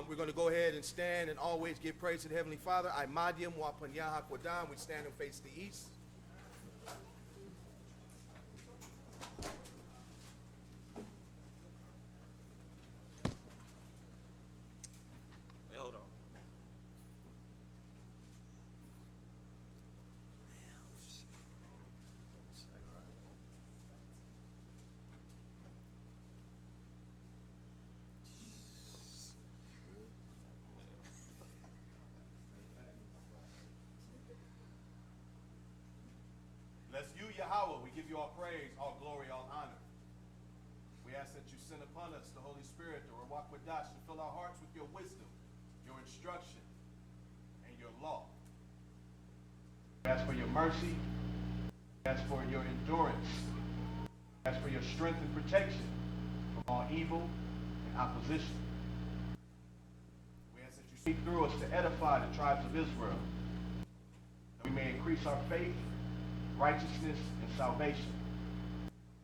We're going to go ahead and stand and always give praise to the Heavenly Father. Imadium wa panya hakwadam. We stand and face the east. Hold on. Bless you, Yahweh. We give you all praise, all glory, all honor. We ask that you send upon us the Holy Spirit, the Ruach Kodesh, to fill our hearts with your wisdom, your instruction, and your law. We ask for your mercy. We ask for your endurance. We ask for your strength and protection from all evil and opposition. We ask that you speak through us to edify the tribes of Israel, that we may increase our faith, righteousness, and salvation.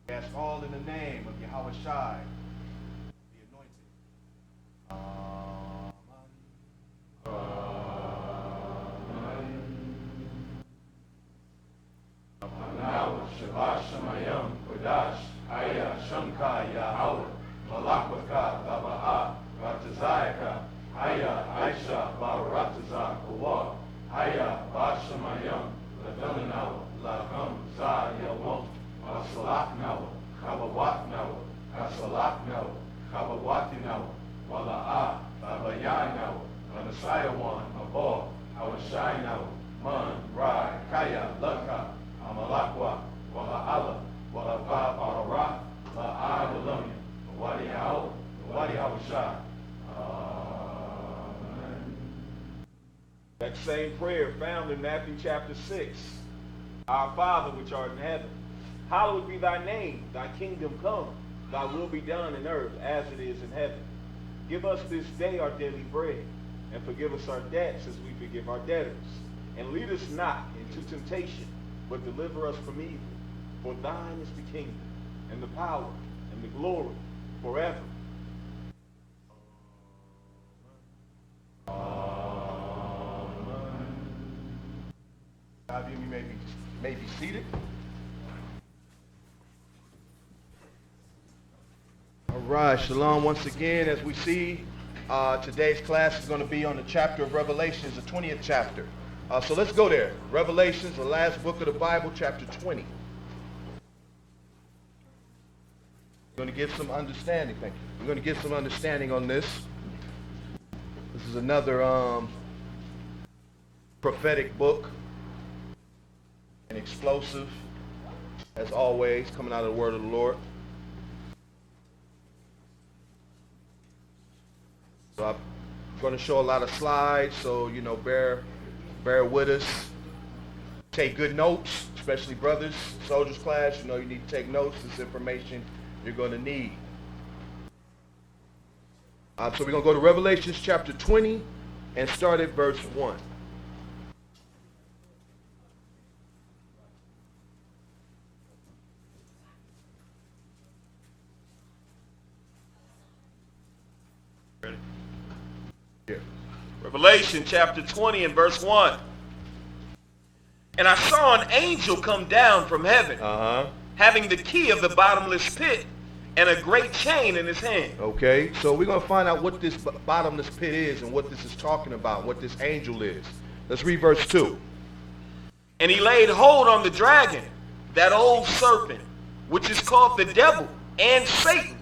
We ask all in the name of Yahweh Shai, the anointed. Amen. Shabbat Shemayim Kodash Haya Shamka Yahweh Malakwaka Baba'a Ratazayaka Haya Aisha Barataza Kawa Haya Bashamayim Lavelinawa Laham Za Yawam Asalaknawa Kabawatnawa Kasalaknawa Kabawatinawa Wala'a Babayanawa Manasayawan Abor Awashainawa Man Rai Kaya Laka Amalakwa Wala'ala Wala'ba Barara La'a Walamya Wadi Hao Wadi Hawashah. That same prayer found in Matthew chapter 6. Our Father which art in heaven, hallowed be thy name, thy kingdom come, thy will be done in earth as it is in heaven. Give us this day our daily bread, and forgive us our debts as we forgive our debtors. And lead us not into temptation, but deliver us from evil. For thine is the kingdom, and the power, and the glory, forever. You may be seated. All right, shalom once again. As we see, today's class is going to be on the chapter of Revelations, the 20th chapter. So let's go there. Revelations, the last book of the Bible, chapter 20. We're going to get some understanding. Thank you. We're going to get some understanding on this. This is another prophetic book. And explosive, as always, coming out of the word of the Lord. So I'm going to show a lot of slides, so, bear with us. Take good notes, especially brothers, soldiers class. You need to take notes. This information you're going to need. So we're going to go to Revelations chapter 20 and start at verse 1. Revelation chapter 20 and verse 1. And I saw an angel come down from heaven, having the key of the bottomless pit and a great chain in his hand. Okay, so we're going to find out what this bottomless pit is and what this is talking about, what this angel is. Let's read verse 2. And he laid hold on the dragon, that old serpent, which is called the devil and Satan,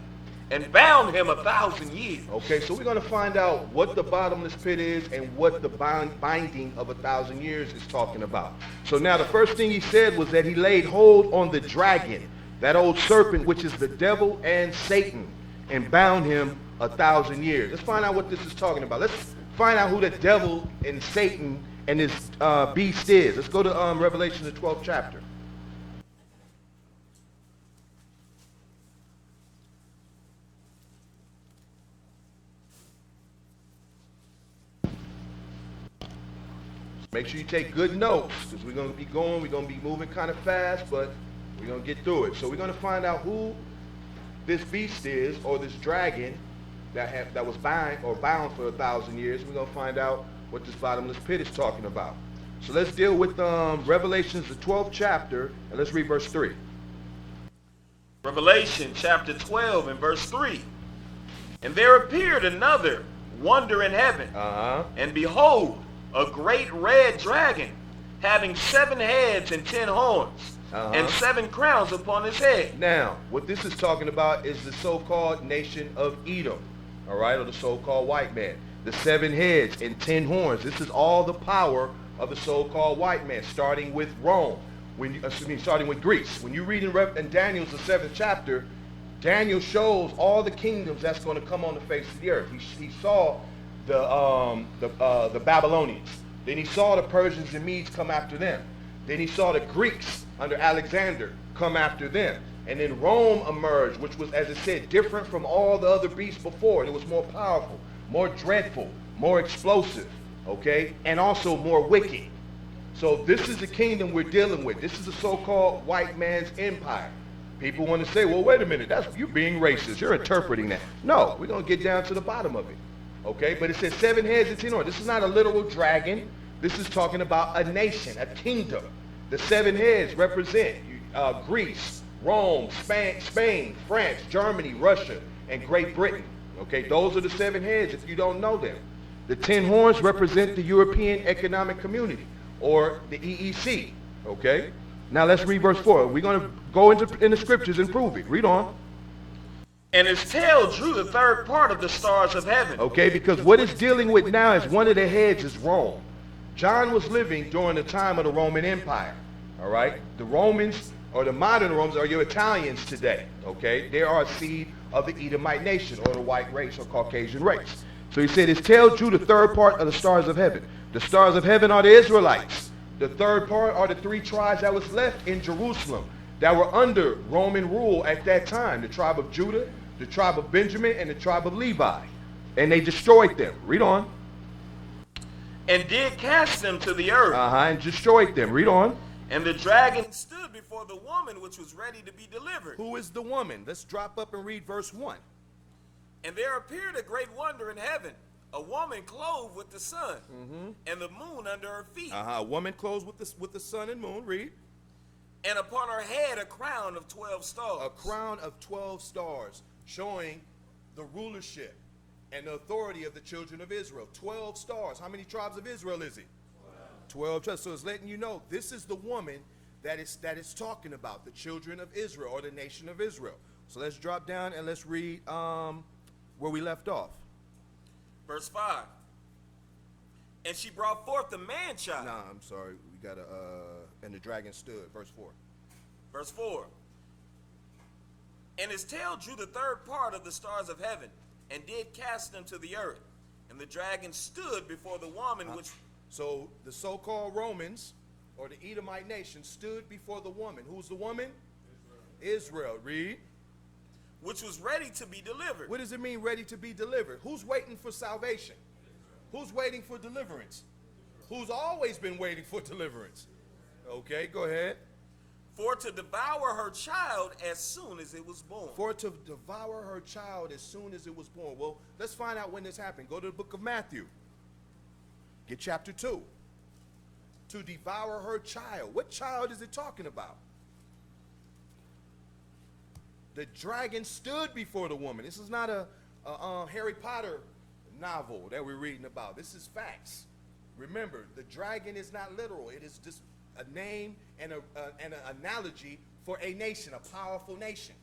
and bound him 1,000 years. Okay, so we're going to find out what the bottomless pit is and what the binding of 1,000 years is talking about. So now the first thing he said was that he laid hold on the dragon, that old serpent, which is the devil and Satan, and bound him 1,000 years. Let's find out what this is talking about. Let's find out who the devil and Satan and this beast is. Let's go to Revelation, the 12th chapter. Make sure you take good notes, because we're going to be moving kind of fast, but we're going to get through it. So we're going to find out who this beast is, or this dragon, that was bound for 1,000 years. We're going to find out what this bottomless pit is talking about. So let's deal with Revelations, the 12th chapter, and let's read verse 3. Revelation chapter 12 and verse 3. And there appeared another wonder in heaven. And behold, a great red dragon, having 7 heads and 10 horns, and 7 crowns upon his head. Now, what this is talking about is the so-called nation of Edom, all right, or the so-called white man. The 7 heads and 10 horns. This is all the power of the so-called white man, starting with Rome. Starting with Greece. When you read in Daniel's the 7th chapter, Daniel shows all the kingdoms that's going to come on the face of the earth. He saw the Babylonians. Then he saw the Persians and Medes come after them. Then he saw the Greeks under Alexander come after them. And then Rome emerged, which was, as it said, different from all the other beasts before. It was more powerful, more dreadful, more explosive, okay, and also more wicked. So this is the kingdom we're dealing with. This is the so-called white man's empire. People want to say, well, wait a minute, you're being racist. You're interpreting that. No, we're going to get down to the bottom of it, okay? But it says 7 heads and 10 horns. This is not a literal dragon. This is talking about a nation, a kingdom. The 7 heads represent Greece, Rome, Spain, France, Germany, Russia, and Great Britain. Okay, those are the 7 heads if you don't know them. The 10 horns represent the European Economic Community, or the EEC. Okay, now let's read verse 4. We're going to go in the scriptures and prove it. Read on. And his tail drew the 3rd part of the stars of heaven. Okay, because what it's dealing with now is one of the heads is Rome. John was living during the time of the Roman Empire. All right, the Romans, or the modern Romans, are your Italians today. Okay, they are a seed of the Edomite nation, or the white race, or Caucasian race. So he said his tail drew the 3rd part of the stars of heaven. The stars of heaven are the Israelites. The 3rd part are the 3 tribes that was left in Jerusalem that were under Roman rule at that time. The tribe of Judah, the tribe of Benjamin, and the tribe of Levi. And they destroyed them. Read on. And did cast them to the earth. And destroyed them. Read on. And the dragon stood before the woman which was ready to be delivered. Who is the woman? Let's drop up and read verse 1. And there appeared a great wonder in heaven, a woman clothed with the sun, and the moon under her feet. A woman clothed with the sun and moon. Read. And upon her head a crown of 12 stars. A crown of 12 stars, showing the rulership and the authority of the children of Israel. 12 stars. How many tribes of Israel is it? 12 tribes. So it's letting you know this is the woman that it's talking about, the children of Israel, or the nation of Israel. So let's drop down and let's read where we left off. Verse 5. And she brought forth the man-child. Nah, I'm sorry. We got and the dragon stood. Verse 4. Verse 4. And his tail drew the 3rd part of the stars of heaven, and did cast them to the earth. And the dragon stood before the woman which... So the so-called Romans, or the Edomite nation, stood before the woman. Who's the woman? Israel. Read. Which was ready to be delivered. What does it mean, ready to be delivered? Who's waiting for salvation? Who's waiting for deliverance? Who's always been waiting for deliverance? Okay, go ahead. For to devour her child as soon as it was born. For to devour her child as soon as it was born. Well, let's find out when this happened. Go to the book of Matthew. Get chapter 2. To devour her child. What child is it talking about? The dragon stood before the woman. This is not a Harry Potter novel that we're reading about. This is facts. Remember, the dragon is not literal. It is just a name and an analogy for a nation, a powerful nation.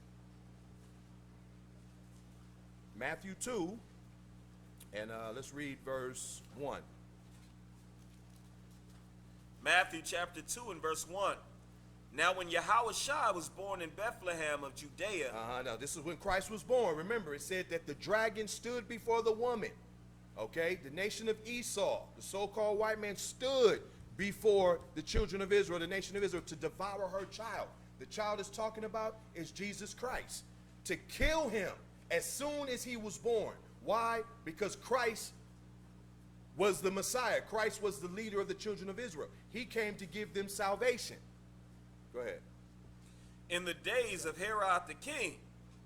Matthew 2, and let's read verse 1. Matthew chapter 2 and verse 1. Now when Yahushua was born in Bethlehem of Judea. Now this is when Christ was born. Remember, it said that the dragon stood before the woman. Okay, the nation of Esau, the so-called white man, stood before the children of Israel, the nation of Israel, to devour her child. The child is talking about is Jesus Christ. To kill him as soon as he was born. Why? Because Christ was the Messiah. Christ was the leader of the children of Israel. He came to give them salvation. Go ahead. In the days of Herod the king,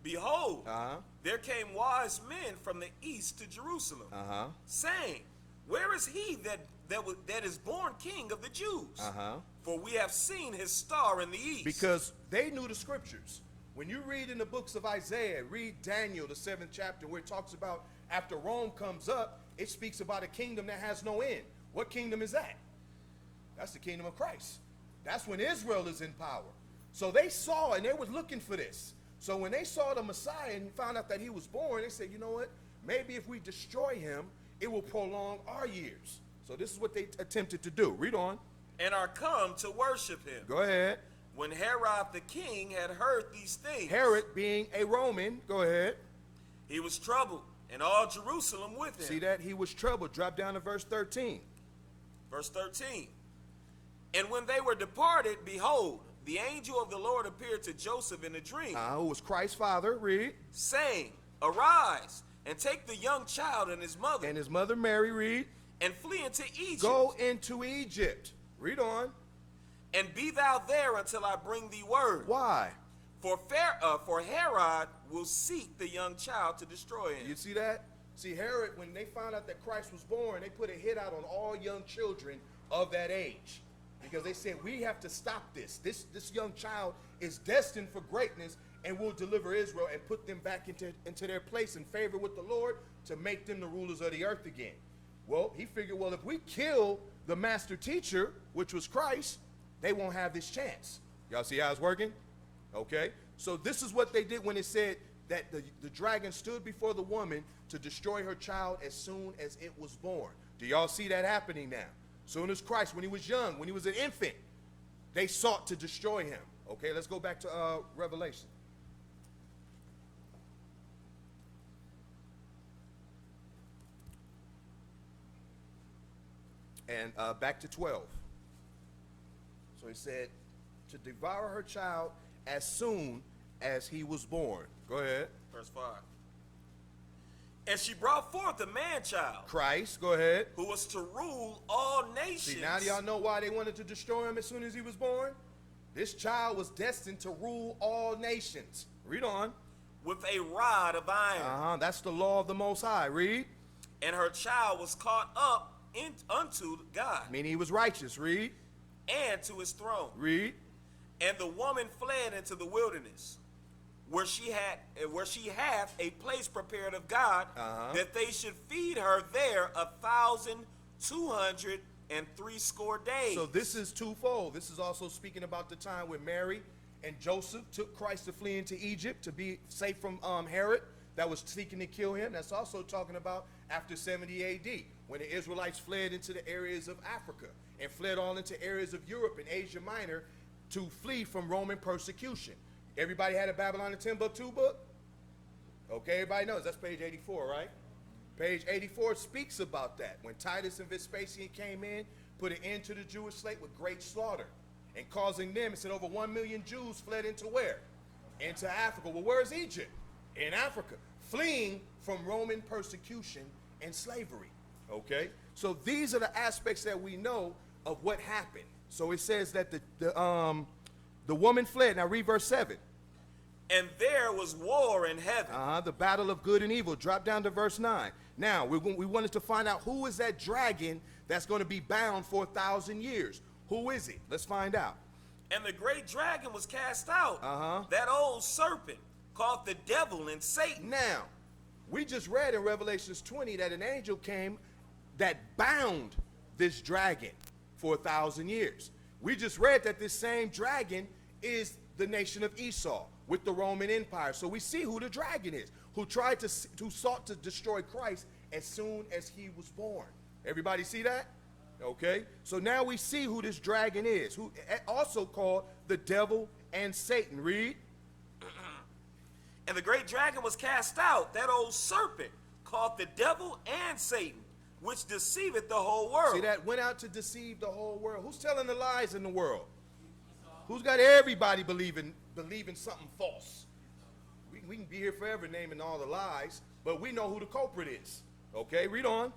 behold, Uh-huh. there came wise men from the east to Jerusalem, Uh-huh. saying, where is he that is born king of the Jews? Uh-huh. For we have seen his star in the east. Because they knew the scriptures. When you read in the books of Isaiah, read Daniel, the 7th chapter, where it talks about after Rome comes up, it speaks about a kingdom that has no end. What kingdom is that? That's the kingdom of Christ. That's when Israel is in power. So they saw, and they were looking for this. So when they saw the Messiah and found out that he was born, they said, you know what? Maybe if we destroy him, it will prolong our years. So this is what they attempted to do. Read on. And are come to worship him. Go ahead. When Herod the king had heard these things, Herod being a Roman, go ahead. he was troubled, and all Jerusalem with him. See that? He was troubled. Drop down to verse 13. Verse 13. And when they were departed, behold, the angel of the Lord appeared to Joseph in a dream, Who was Christ's father, read. saying, arise, and take the young child and his mother, And his mother Mary, read. and flee into Egypt. Go into Egypt. Read on. And be thou there until I bring thee word. Why? For Herod will seek the young child to destroy him. You see that? See, Herod, when they found out that Christ was born, they put a hit out on all young children of that age. Because they said, we have to stop this. This young child is destined for greatness and will deliver Israel and put them back into their place in favor with the Lord to make them the rulers of the earth again. Well, he figured, well, if we kill the master teacher, which was Christ, they won't have this chance. Y'all see how it's working? Okay. So this is what they did when it said that the dragon stood before the woman to destroy her child as soon as it was born. Do y'all see that happening now? Soon as Christ, when he was young, when he was an infant, they sought to destroy him. Okay, let's go back to Revelation. And back to 12. So he said, to devour her child as soon as he was born. Go ahead. Verse 5. And she brought forth a man-child, Christ, go ahead. who was to rule all nations. See, now y'all know why they wanted to destroy him as soon as he was born? This child was destined to rule all nations. Read on. with a rod of iron. That's the law of the Most High. Read. And her child was caught up unto God, Meaning he was righteous. Read. and to his throne. Read. And the woman fled into the wilderness, where she hath a place prepared of God, that they should feed her there 1,260 days. So this is twofold. This is also speaking about the time when Mary and Joseph took Christ to flee into Egypt to be safe from Herod that was seeking to kill him. That's also talking about after 70 AD, when the Israelites fled into the areas of Africa and fled all into areas of Europe and Asia Minor to flee from Roman persecution. Everybody had a Babylon and Timbuktu book? Okay, everybody knows. That's page 84, right? Page 84 speaks about that. When Titus and Vespasian came in, put an end to the Jewish slate with great slaughter. And causing them, it said over 1 million Jews fled into where? Into Africa. Well, where's Egypt? In Africa. Fleeing from Roman persecution and slavery. Okay? So these are the aspects that we know of what happened. So it says that the woman fled. Now read verse 7. And there was war in heaven. The battle of good and evil. Drop down to verse 9. Now, we wanted to find out who is that dragon that's going to be bound for 1,000 years. Who is it? Let's find out. And the great dragon was cast out, that old serpent called the devil and Satan. Now, we just read in Revelations 20 that an angel came that bound this dragon for 1,000 years. We just read that this same dragon is the nation of Esau with the Roman Empire. So we see who the dragon is, who sought to destroy Christ as soon as he was born. Everybody see that? Okay. So now we see who this dragon is, who also called the devil and Satan. Read. And the great dragon was cast out, that old serpent called the devil and Satan, which deceiveth the whole world. See that? Went out to deceive the whole world. Who's telling the lies in the world? Who's got everybody believing something false? We can be here forever naming all the lies, but we know who the culprit is. Okay, read on.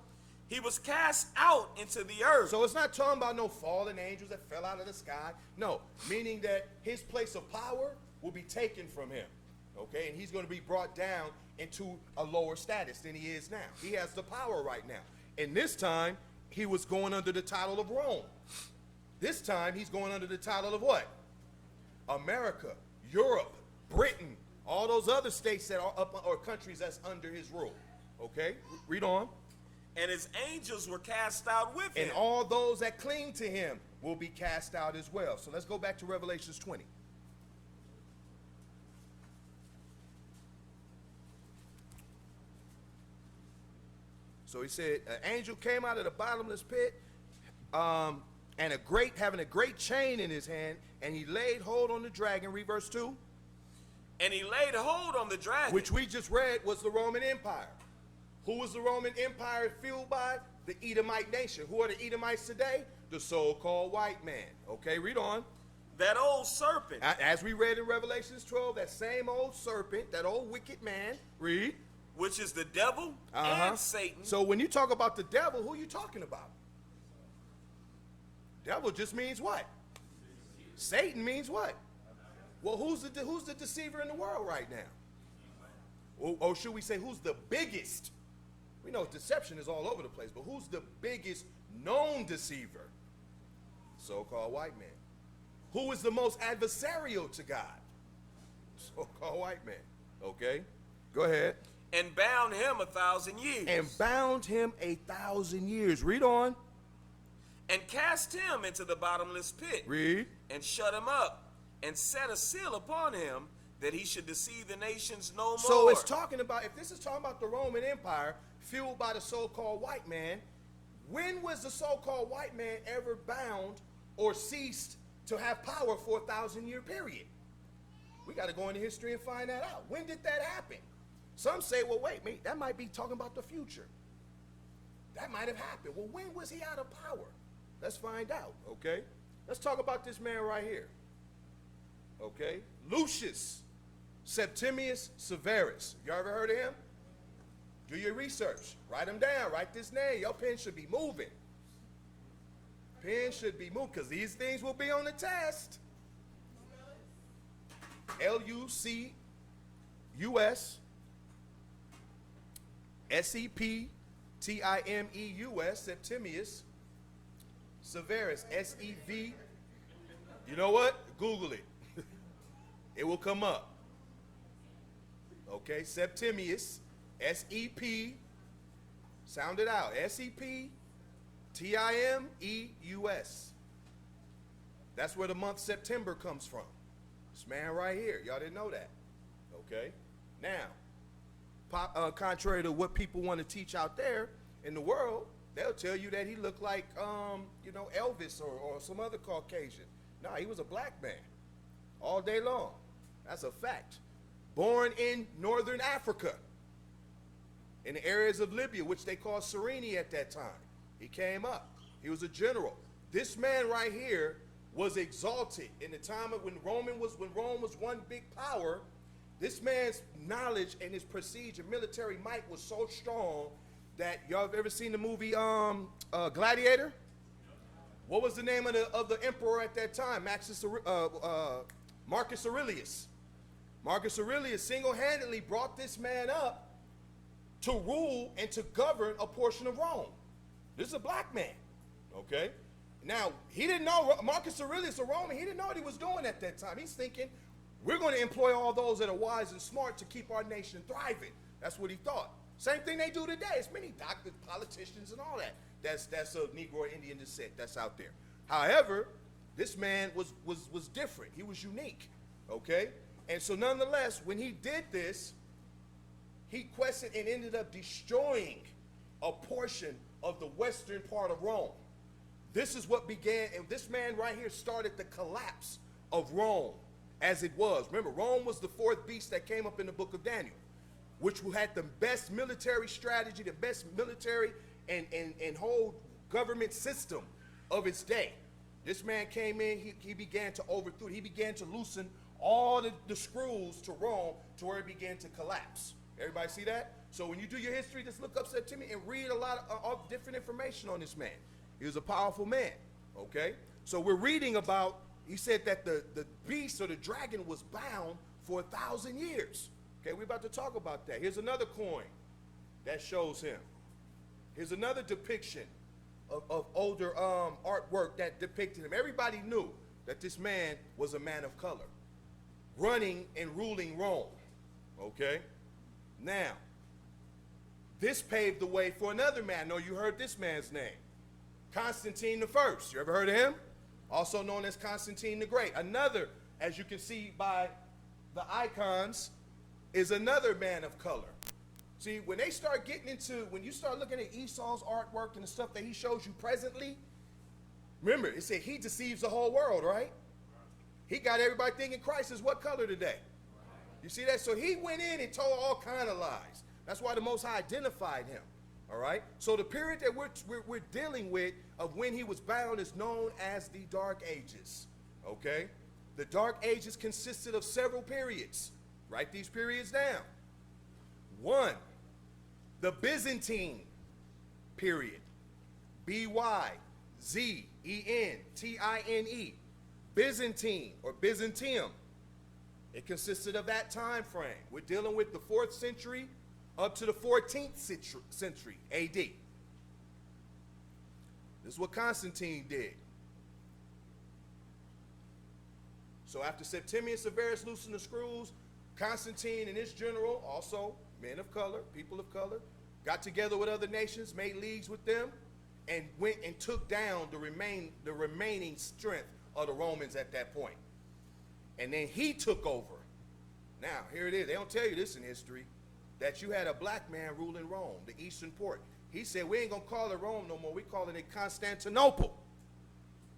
He was cast out into the earth. So it's not talking about no fallen angels that fell out of the sky. No, meaning that his place of power will be taken from him. Okay, and he's going to be brought down into a lower status than he is now. He has the power right now. And this time, he was going under the title of Rome. This time, he's going under the title of what? America, Europe, Britain, all those other states that are up, or countries that's under his rule. Okay, read on. And his angels were cast out with him. And all those that cling to him will be cast out as well. So let's go back to Revelations 20. So he said, an angel came out of the bottomless pit, and having a great chain in his hand, and he laid hold on the dragon. Read verse 2. And he laid hold on the dragon, Which we just read was the Roman Empire. Who was the Roman Empire fueled by? The Edomite nation. Who are the Edomites today? The so-called white man. Okay, read on. that old serpent. As we read in Revelations 12, that same old serpent, that old wicked man. Read. Which is the devil and Satan. So when you talk about the devil, who are you talking about? Devil just means what? Satan means what? Well, who's the deceiver in the world right now? Or should we say who's the biggest? We know deception is all over the place, but who's the biggest known deceiver? So-called white man. Who is the most adversarial to God? So-called white man. Okay, go ahead. And bound him 1,000 years. And bound him 1,000 years. Read on. And cast him into the bottomless pit. Read. And shut him up. And set a seal upon him, that he should deceive the nations no more. So it's talking about, if this is talking about the Roman Empire fueled by the so-called white man, when was the so-called white man ever bound or ceased to have power for a 1,000-year period? We got to go into history and find that out. When did that happen? Some say, well, wait, mate, that might be talking about the future. That might have happened. Well, when was he out of power? Let's find out, okay? Let's talk about this man right here. Okay? Lucius Septimius Severus. You ever heard of him? Do your research. Write him down. Write this name. Your pen should be moving. Pen should be moving because these things will be on the test. Lucius Septimeus Septimius Severus SEV. You know what? Google it. It will come up. Okay, Septimius, S-E-P, sound it out, S-E-P-T-I-M-E-U-S. That's where the month September comes from. This man right here, y'all didn't know that. Okay, now, contrary to what people want to teach out there in the world, they'll tell you that he looked like, Elvis or some other Caucasian. No, he was a black man all day long. That's a fact. Born in northern Africa, in the areas of Libya, which they called Cyrene at that time. He came up. He was a general. This man right here was exalted in the time of when Rome was one big power. This man's knowledge and his prestige and military might was so strong that y'all have ever seen the movie Gladiator? What was the name of the emperor at that time? Marcus Aurelius. Marcus Aurelius single-handedly brought this man up to rule and to govern a portion of Rome. This is a black man, okay? Now, he didn't know, Marcus Aurelius, a Roman, he didn't know what he was doing at that time. He's thinking, we're going to employ all those that are wise and smart to keep our nation thriving. That's what he thought. Same thing they do today. It's many doctors, politicians, and all that. That's of Negro or Indian descent that's out there. However, this man was different. He was unique, okay? And so nonetheless, when he did this, he quested and ended up destroying a portion of the western part of Rome. This is what began, and this man right here started the collapse of Rome as it was. Remember, Rome was the fourth beast that came up in the book of Daniel, which had the best military strategy, the best military and whole government system of its day. This man came in, he began to overthrow, he began to loosen all the screws to Rome to where it began to collapse. Everybody see that? So when you do your history, just look up Septimius and read a lot of different information on this man. He was a powerful man, okay? So we're reading about, he said that the beast or the dragon was bound for 1,000 years. Okay, we're about to talk about that. Here's another coin that shows him. Here's another depiction of older artwork that depicted him. Everybody knew that this man was a man of color, running and ruling Rome. Okay? Now, this paved the way for another man. I know you heard this man's name. Constantine the First. You ever heard of him? Also known as Constantine the Great. Another, as you can see by the icons, is another man of color. See, when they start getting into, when you start looking at Esau's artwork and the stuff that he shows you presently, remember, it said he deceives the whole world, right? He got everybody thinking Christ is what color today? You see that? So he went in and told all kind of lies. That's why the Most High identified him, all right? So the period that we're dealing with of when he was bound is known as the Dark Ages, okay? The Dark Ages consisted of several periods. Write these periods down. 1, the Byzantine period. B-Y-Z-E-N-T-I-N-E. Byzantine or Byzantium. It consisted of that time frame. We're dealing with the 4th century up to the 14th century AD. This is what Constantine did. So after Septimius Severus loosened the screws, Constantine and his general, also men of color, people of color, got together with other nations, made leagues with them, and went and took down the remaining strength of the Romans at that point. And then he took over. Now, here it is. They don't tell you this in history, that you had a black man ruling Rome, the Eastern Port. He said, we ain't going to call it Rome no more. We're calling it Constantinople.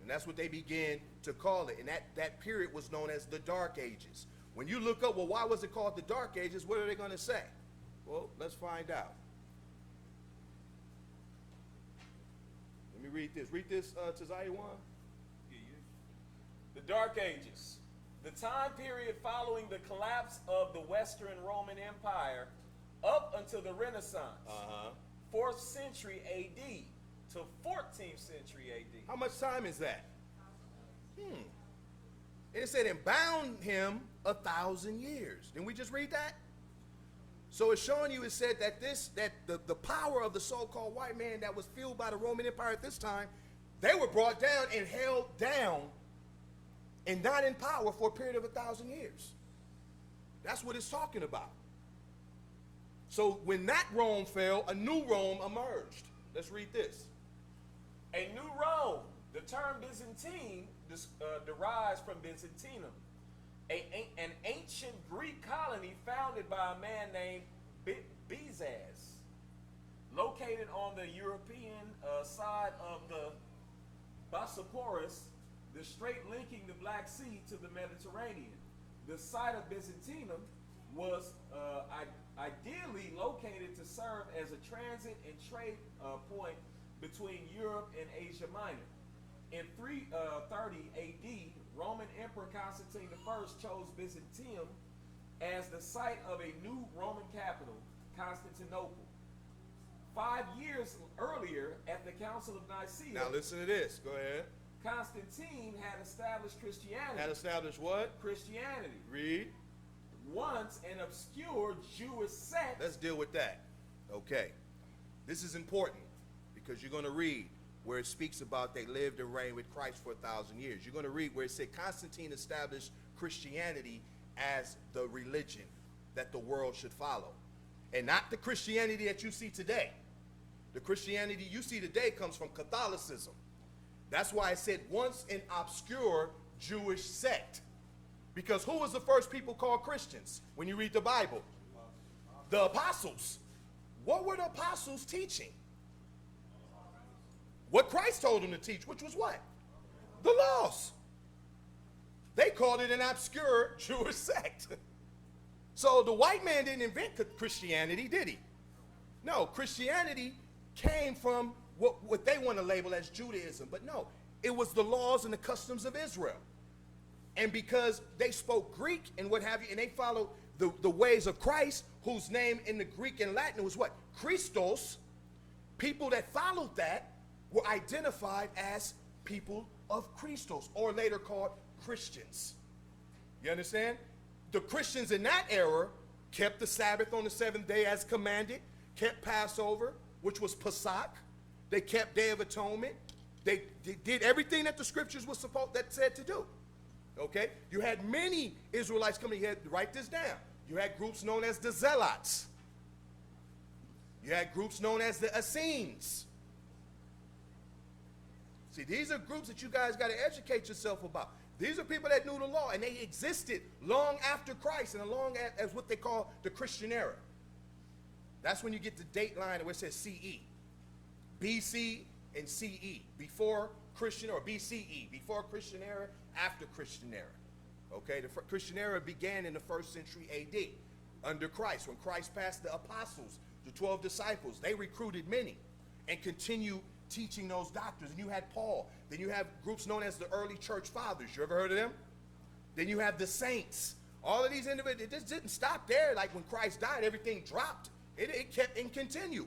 And that's what they began to call it. And that period was known as the Dark Ages. When you look up, well, why was it called the Dark Ages? What are they going to say? Well, let's find out. Let me read this. Read this, Tazaya 1. The Dark Ages. The time period following the collapse of the Western Roman Empire up until the Renaissance. 4th century AD to 14th century AD. How much time is that? And it said, and bound him 1,000 years. Didn't we just read that? So it's showing you, it said that the power of the so-called white man that was fueled by the Roman Empire at this time, they were brought down and held down and not in power for a period of 1,000 years. That's what it's talking about. So when that Rome fell, a new Rome emerged. Let's read this. A new Rome. The term Byzantine derives from Byzantinum, an ancient Greek colony founded by a man named Bezaz, located on the European side of the Bosporus, the strait linking the Black Sea to the Mediterranean. The site of Byzantinum was ideally located to serve as a transit and trade point between Europe and Asia Minor. In 330 AD, Roman Emperor Constantine I chose Byzantium as the site of a new Roman capital, Constantinople. 5 years earlier, at the Council of Nicaea. Now listen to this. Go ahead. Constantine had established Christianity. Had established what? Christianity. Read. Once an obscure Jewish sect. Let's deal with that. Okay. This is important because you're going to read where it speaks about they lived and reigned with Christ for 1,000 years. You're going to read where it said Constantine established Christianity as the religion that the world should follow. And not the Christianity that you see today. The Christianity you see today comes from Catholicism. That's why it said once an obscure Jewish sect. Because who was the first people called Christians when you read the Bible? The apostles. What were the apostles teaching? What Christ told them to teach, which was what? The laws. They called it an obscure Jewish sect. So the white man didn't invent Christianity, did he? No, Christianity came from what they want to label as Judaism. But no, it was the laws and the customs of Israel. And because they spoke Greek and what have you, and they followed the ways of Christ, whose name in the Greek and Latin was what? Christos. People that followed that were identified as people of Christos, or later called Christians. You understand? The Christians in that era kept the Sabbath on the seventh day as commanded, kept Passover, which was Pesach. They kept Day of Atonement. They did everything that the scriptures was that said to do. Okay? You had many Israelites coming here. Write this down. You had groups known as the Zealots. You had groups known as the Essenes. See, these are groups that you guys got to educate yourself about. These are people that knew the law, and they existed long after Christ and long as what they call the Christian era. That's when you get the date line where it says CE. BC and CE, before Christian, or BCE, before Christian era, after Christian era. Okay, the Christian era began in the 1st century AD under Christ. When Christ passed the apostles, the 12 disciples, they recruited many and continued teaching those doctrines. And you had Paul. Then you have groups known as the early church fathers. You ever heard of them? Then you have the saints. All of these individuals, it just didn't stop there. Like when Christ died, everything dropped. It kept and continued.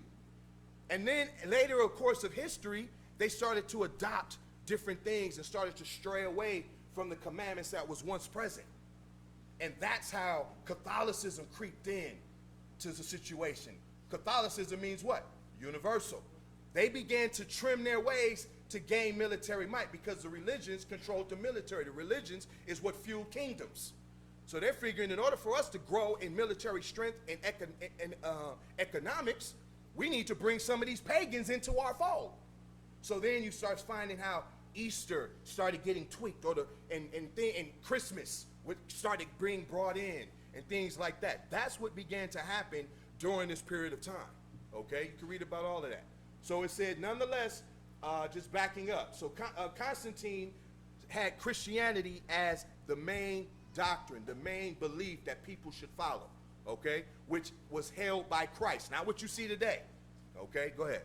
And then later, of course of history, they started to adopt different things and started to stray away from the commandments that was once present. And that's how Catholicism creeped in to the situation. Catholicism means what? Universal. They began to trim their ways to gain military might because the religions controlled the military. The religions is what fueled kingdoms. So they're figuring in order for us to grow in military strength and economics, we need to bring some of these pagans into our fold. So then you start finding how Easter started getting tweaked, or and Christmas started being brought in, and things like that. That's what began to happen during this period of time. Okay, you can read about all of that. So it said, nonetheless, just backing up. So Constantine had Christianity as the main doctrine, the main belief that people should follow. Okay, which was held by Christ, not what you see today. Okay, go ahead.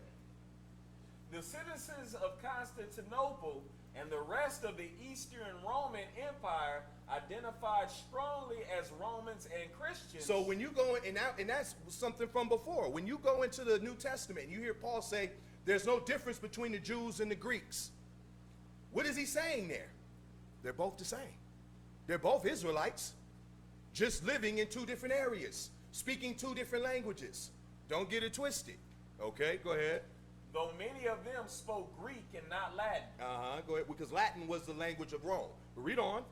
The citizens of Constantinople and the rest of the Eastern Roman Empire identified strongly as Romans and Christians. So when you go in, and that's something from before, when you go into the New Testament, you hear Paul say, there's no difference between the Jews and the Greeks. What is he saying there? They're both the same. They're both Israelites, just living in two different areas, speaking two different languages. Don't get it twisted. Okay, go ahead. Though many of them spoke Greek and not Latin. Go ahead, because Latin was the language of Rome. But read on.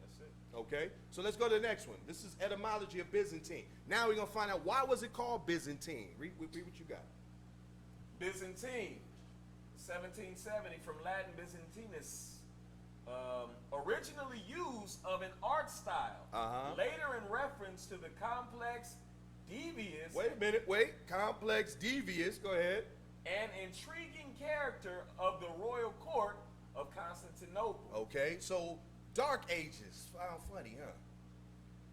That's it. Okay, so let's go to the next one. This is etymology of Byzantine. Now we're going to find out why was it called Byzantine. Read what you got. Byzantine, 1770, from Latin Byzantinus. Originally used of an art style. Later in reference to the complex, devious. Wait a minute, complex, devious, go ahead. And intriguing character of the royal court of Constantinople. Okay, so Dark Ages. Found funny, huh?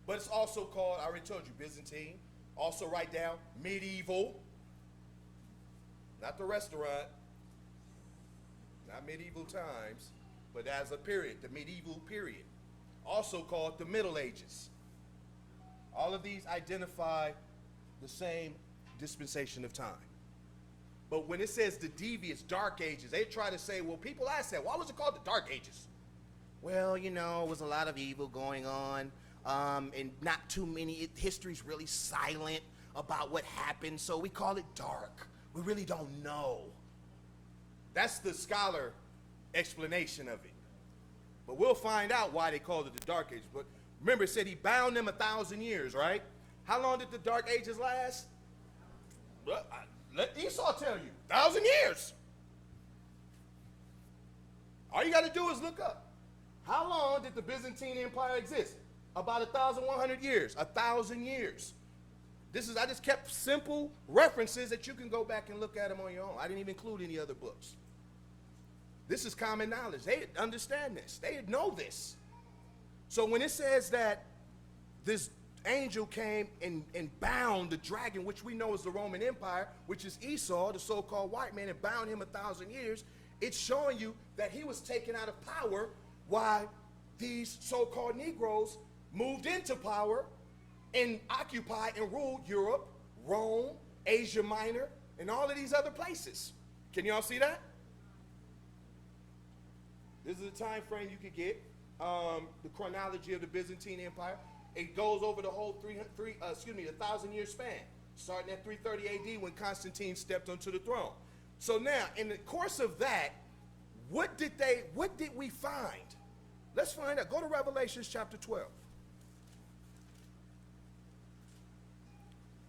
But it's also called, I already told you, Byzantine. Also write down medieval. Not the restaurant. Not medieval times, but as a period, the medieval period. Also called the Middle Ages. All of these identify the same dispensation of time. But when it says the devious Dark Ages, they try to say, well, people ask that, why was it called the Dark Ages? Well, you know, it was a lot of evil going on, and not too many, history's really silent about what happened, so we call it dark. We really don't know. That's the scholar explanation of it. But we'll find out why they called it the Dark Ages. But remember, it said he bound them 1,000 years, right? How long did the Dark Ages last? Well, let Esau tell you, 1,000 years. All you got to do is look up. How long did the Byzantine Empire exist? About 1,100 years, 1,000 years. I just kept simple references that you can go back and look at them on your own. I didn't even include any other books. This is common knowledge. They understand this. They know this. So when it says that this angel came and bound the dragon, which we know is the Roman Empire, which is Esau, the so-called white man, and bound him 1,000 years, it's showing you that he was taken out of power while these so-called Negroes moved into power and occupied and ruled Europe, Rome, Asia Minor, and all of these other places. Can y'all see that? This is a time frame you could get, the chronology of the Byzantine Empire. it goes over the whole 1,000-year span, starting at 330 AD when Constantine stepped onto the throne. So now, in the course of that, what did we find? Let's find out. Go to Revelation chapter 12.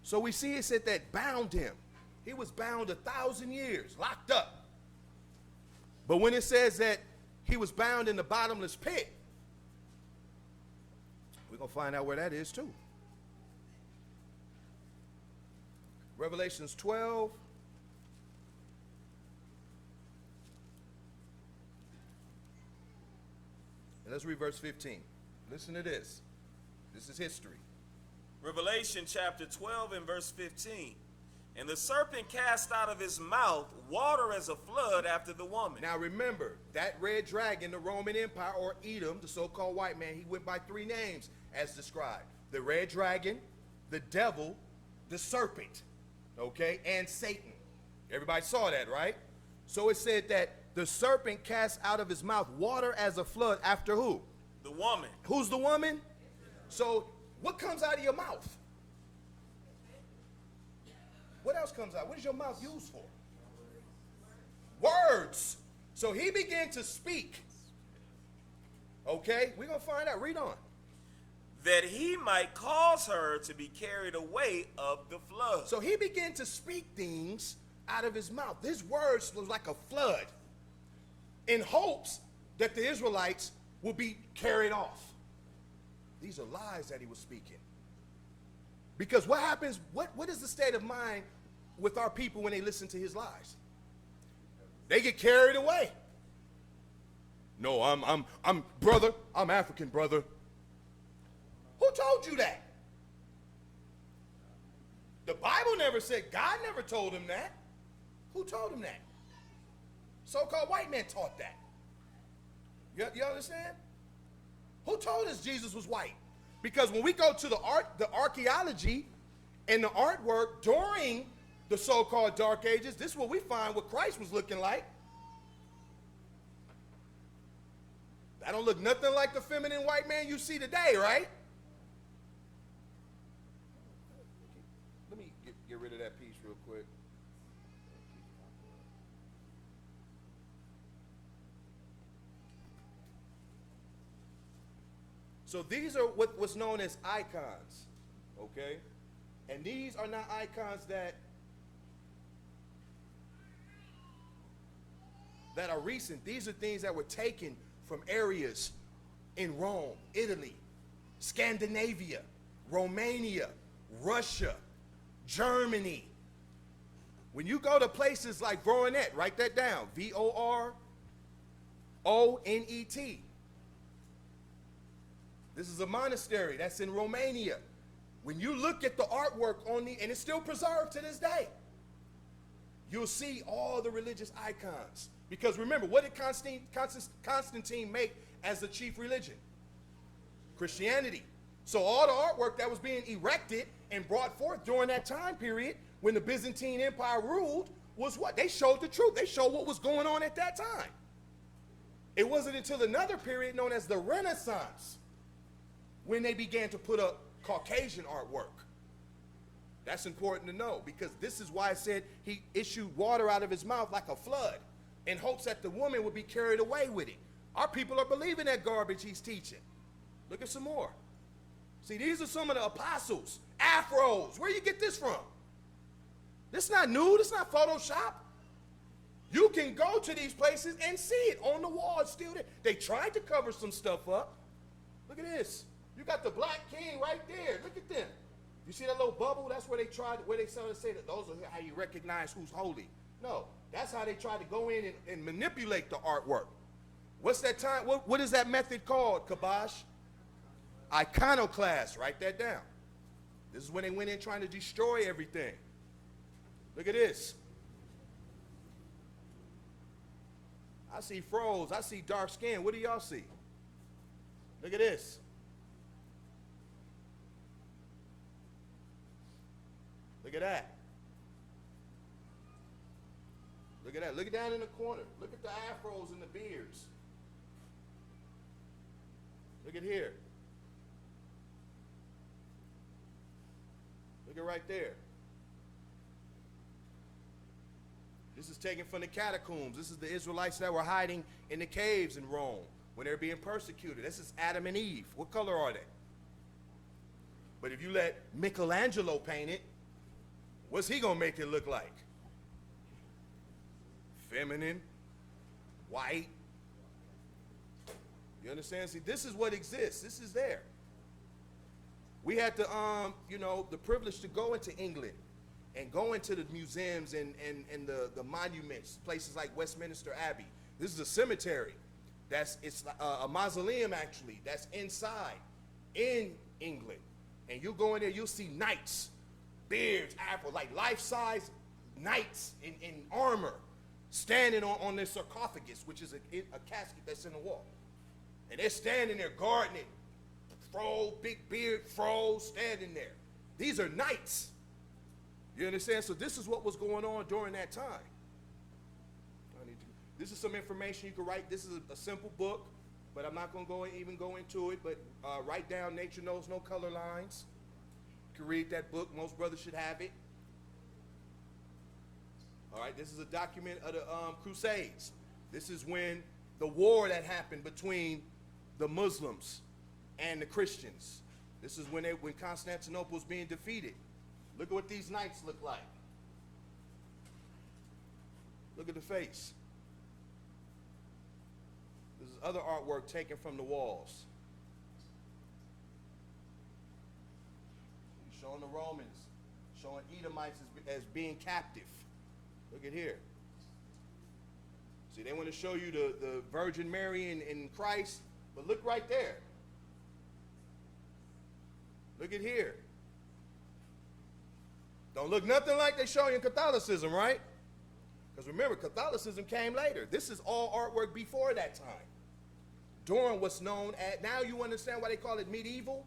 So we see it said that bound him. He was bound 1,000 years, locked up. But when it says that he was bound in the bottomless pit, we're going to find out where that is too. Revelations 12. And let's read verse 15. Listen to this. This is history. Revelation chapter 12 and verse 15. And the serpent cast out of his mouth water as a flood after the woman. Now remember, that red dragon, the Roman Empire, or Edom, the so-called white man, he went by 3 names as described. The red dragon, the devil, the serpent, okay, and Satan. Everybody saw that, right? So it said that the serpent cast out of his mouth water as a flood after who? The woman. Who's the woman? So what comes out of your mouth? What else comes out? What is your mouth used for? Words. So he began to speak. Okay, we're going to find out. Read on. That he might cause her to be carried away of the flood. So he began to speak things out of his mouth. His words was like a flood in hopes that the Israelites will be carried off. These are lies that he was speaking. Because what happens, what is the state of mind with our people when they listen to his lies? They get carried away. No, I'm brother, I'm African, brother. Who told you that? The Bible never said, God never told him that. Who told him that? So-called white men taught that. You understand? Who told us Jesus was white? Because when we go to the archaeology and the artwork during the so-called Dark Ages, this is what we find what Christ was looking like. That don't look nothing like the feminine white man you see today, right? Let me get rid of that piece real quick. So these are what's known as icons, okay? And these are not icons that are recent. These are things that were taken from areas in Rome, Italy, Scandinavia, Romania, Russia, Germany. When you go to places like Voronet, write that down, V-O-R-O-N-E-T. This is a monastery that's in Romania. When you look at the artwork and it's still preserved to this day, you'll see all the religious icons. Because remember, what did Constantine make as the chief religion? Christianity. So all the artwork that was being erected and brought forth during that time period when the Byzantine Empire ruled was what? They showed the truth. They showed what was going on at that time. It wasn't until another period known as the Renaissance when they began to put up Caucasian artwork. That's important to know, because this is why I said he issued water out of his mouth like a flood in hopes that the woman would be carried away with it. Our people are believing that garbage he's teaching. Look at some more. See, these are some of the apostles, afros. Where you get this from? This is not new. This is not Photoshop. You can go to these places and see it on the wall. It's still there. They tried to cover some stuff up. Look at this. You got the Black King right there. Look at them. You see that little bubble? That's where they started to say that those are how you recognize who's holy. No, that's how they tried to go in and manipulate the artwork. What's that time? What is that method called, Kabash? Iconoclasm. Write that down. This is when they went in trying to destroy everything. Look at this. I see froze. I see dark skin. What do y'all see? Look at this. Look at that. Look at that. Look down in the corner. Look at the afros and the beards. Look at here. Look at right there. This is taken from the catacombs. This is the Israelites that were hiding in the caves in Rome when they were being persecuted. This is Adam and Eve. What color are they? But if you let Michelangelo paint it, what's he going to make it look like? Feminine, white. You understand? See, this is what exists. This is there. We had the, the privilege to go into England and go into the museums and the monuments, places like Westminster Abbey. This is a cemetery. It's a mausoleum, actually, that's inside in England. And you go in there, you'll see knights, beards, afro, like life-size knights in armor, standing on their sarcophagus, which is a casket that's in the wall. And they're standing there guarding it. Fro, big beard, fro, standing there. These are knights. You understand? So this is what was going on during that time. This is some information you can write. This is a simple book, but I'm not going to even go into it. But write down Nature Knows No Color Lines. You can read that book. Most brothers should have it. All right, this is a document of the Crusades. This is when the war that happened between the Muslims and the Christians. This is when Constantinople was being defeated. Look at what these knights look like. Look at the face. This is other artwork taken from the walls. He's showing the Romans, showing Edomites as being captive. Look at here. See, they want to show you the Virgin Mary in Christ, but look right there. Look at here. Don't look nothing like they show you in Catholicism, right? Because remember, Catholicism came later. This is all artwork before that time. During what's known as, now you understand why they call it medieval?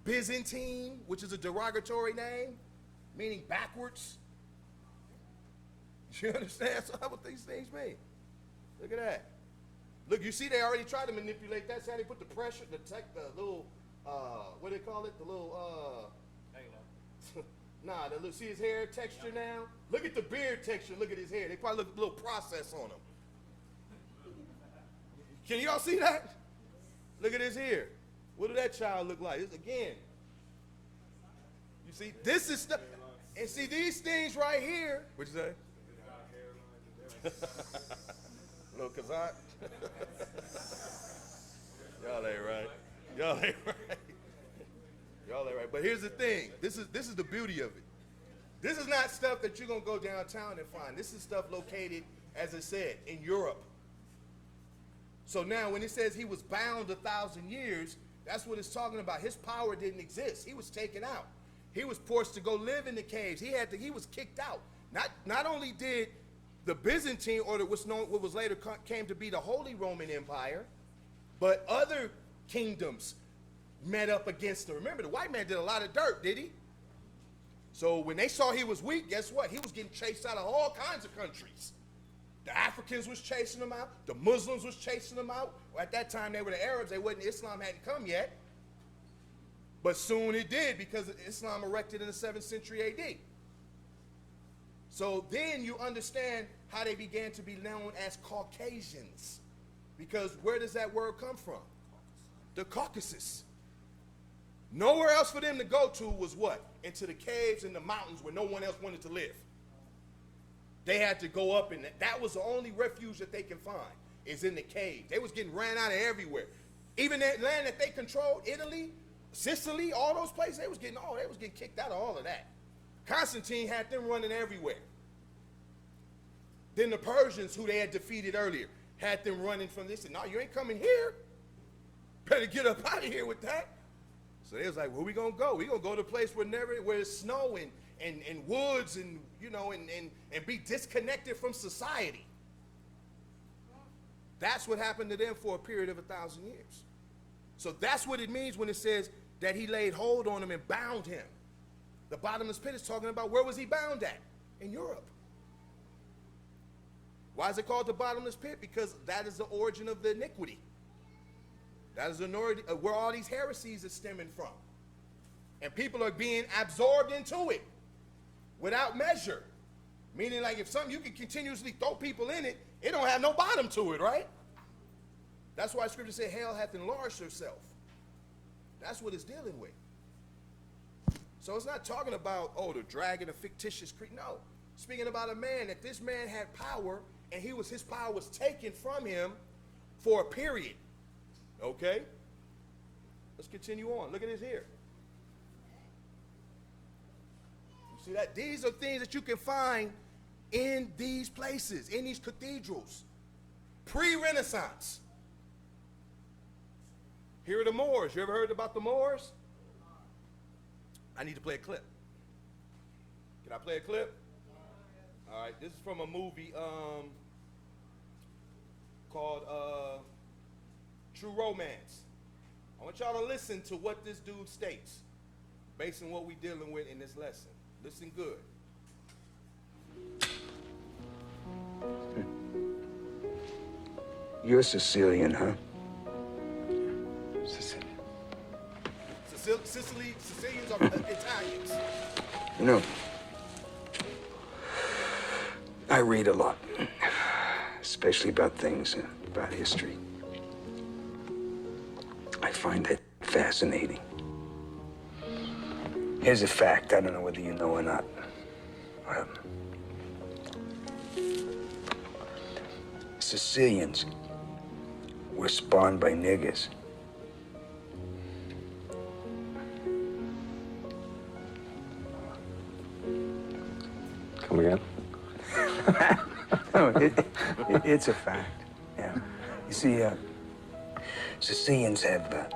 Byzantine, which is a derogatory name, meaning backwards. You understand? So what these things mean? Look at that. Look, you see they already tried to manipulate that. See how they put the pressure, the little, what do they call it? The little, nah, see his hair texture now? Look at the beard texture. Look at his hair. They probably look a little process on him. Can y'all see that? Look at his hair. What did that child look like? This, again, you see, this is stuff. And see these things right here. What'd you say? Little Kazak. Y'all ain't right. Y'all ain't right. Y'all ain't right. But here's the thing. This is the beauty of it. This is not stuff that you're gonna go downtown and find. This is stuff located, as I said, in Europe. So now when it says he was bound 1,000 years, that's what it's talking about. His power didn't exist. He was taken out. He was forced to go live in the caves. He was kicked out. Not only did the Byzantine, or what was later came to be the Holy Roman Empire, but other kingdoms met up against him. Remember, the white man did a lot of dirt, did he? So when they saw he was weak, guess what? He was getting chased out of all kinds of countries. The Africans was chasing him out. The Muslims was chasing him out. Well, at that time, they were the Arabs. Islam hadn't come yet. But soon it did, because Islam erected in the 7th century AD. So then you understand how they began to be known as Caucasians. Because where does that word come from? The Caucasus. Nowhere else for them to go to was what? Into the caves and the mountains where no one else wanted to live. They had to go up, and that was the only refuge that they can find, is in the cave. They was getting ran out of everywhere. Even that land that they controlled, Italy, Sicily, all those places, they was getting kicked out of all of that. Constantine had them running everywhere. Then the Persians, who they had defeated earlier, had them running from this. And no, you ain't coming here. Better get up out of here with that. So they was like, where we gonna go? We gonna go to a place where it's snow and woods and and be disconnected from society. That's what happened to them for a period of 1,000 years. So that's what it means when it says that he laid hold on him and bound him. The bottomless pit is talking about, where was he bound at? In Europe. Why is it called the bottomless pit? Because that is the origin of the iniquity. That is where all these heresies are stemming from. And people are being absorbed into it without measure. Meaning, like, if something, you can continuously throw people in it, it don't have no bottom to it, right? That's why Scripture said hell hath enlarged herself. That's what it's dealing with. So it's not talking about, oh, the dragon, a fictitious creature. No. Speaking about a man, that this man had power, and his power was taken from him for a period. Okay? Let's continue on. Look at this here. You see that? These are things that you can find in these places, in these cathedrals. Pre-Renaissance. Here are the Moors. You ever heard about the Moors? I need to play a clip. Can I play a clip? All right, this is from a movie called True Romance. I want y'all to listen to what this dude states based on what we're dealing with in this lesson. Listen good. You're Sicilian, huh? Sicilian. Sicilians are Italians. You know, I read a lot, especially about things, about history. I find that fascinating. Here's a fact, I don't know whether you know or not. Sicilians were spawned by niggers. Come again? No, it's a fact. Yeah. You see, Sicilians have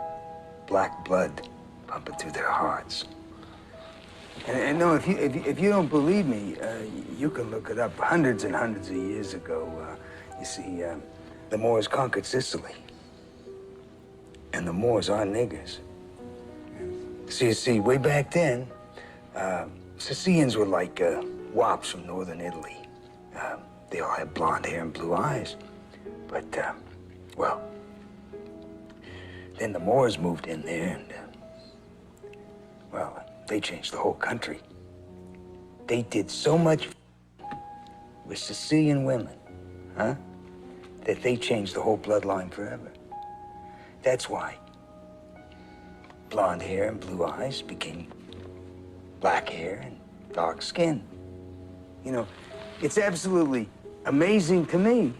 black blood pumping through their hearts. And no, if you don't believe me, you can look it up. Hundreds and hundreds of years ago, you see, the Moors conquered Sicily, and the Moors are niggers. So you see, way back then, Sicilians were like wops from northern Italy. They all had blonde hair and blue eyes. But, well, then the Moors moved in there and, well, they changed the whole country. They did so much with Sicilian women, huh, that they changed the whole bloodline forever. That's why blonde hair and blue eyes became black hair and dark skin. You know, it's absolutely amazing to me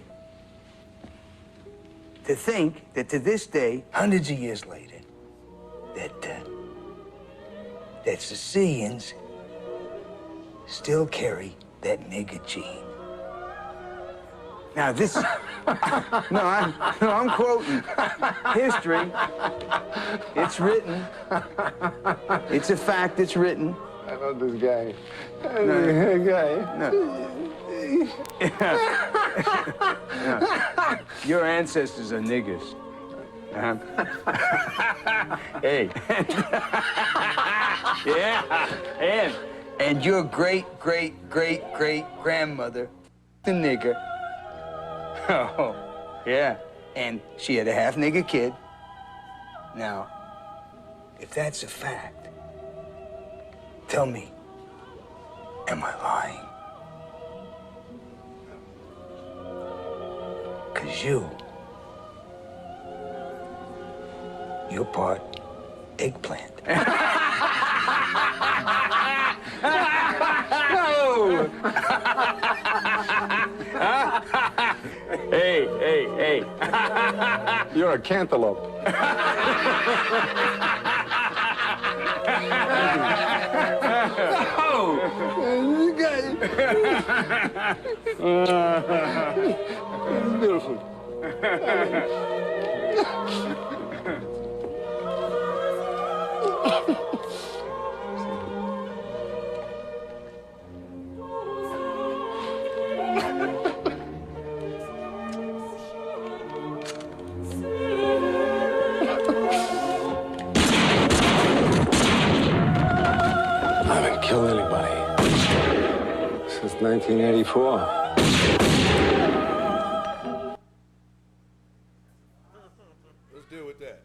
to think that to this day, hundreds of years later, that Sicilians still carry that nigger gene. Now this, I'm quoting history. It's written. It's a fact. It's written. I know this guy. No. Your ancestors are niggers. Hey. Yeah. And your great-great-great-great-grandmother, the nigger. Oh, yeah. And she had a half-nigger kid. Now, if that's a fact, tell me, am I lying? 'Cause you're part eggplant. No! Hey. You're a cantaloupe. It's beautiful. I haven't killed anybody since 1984. Let's deal with that.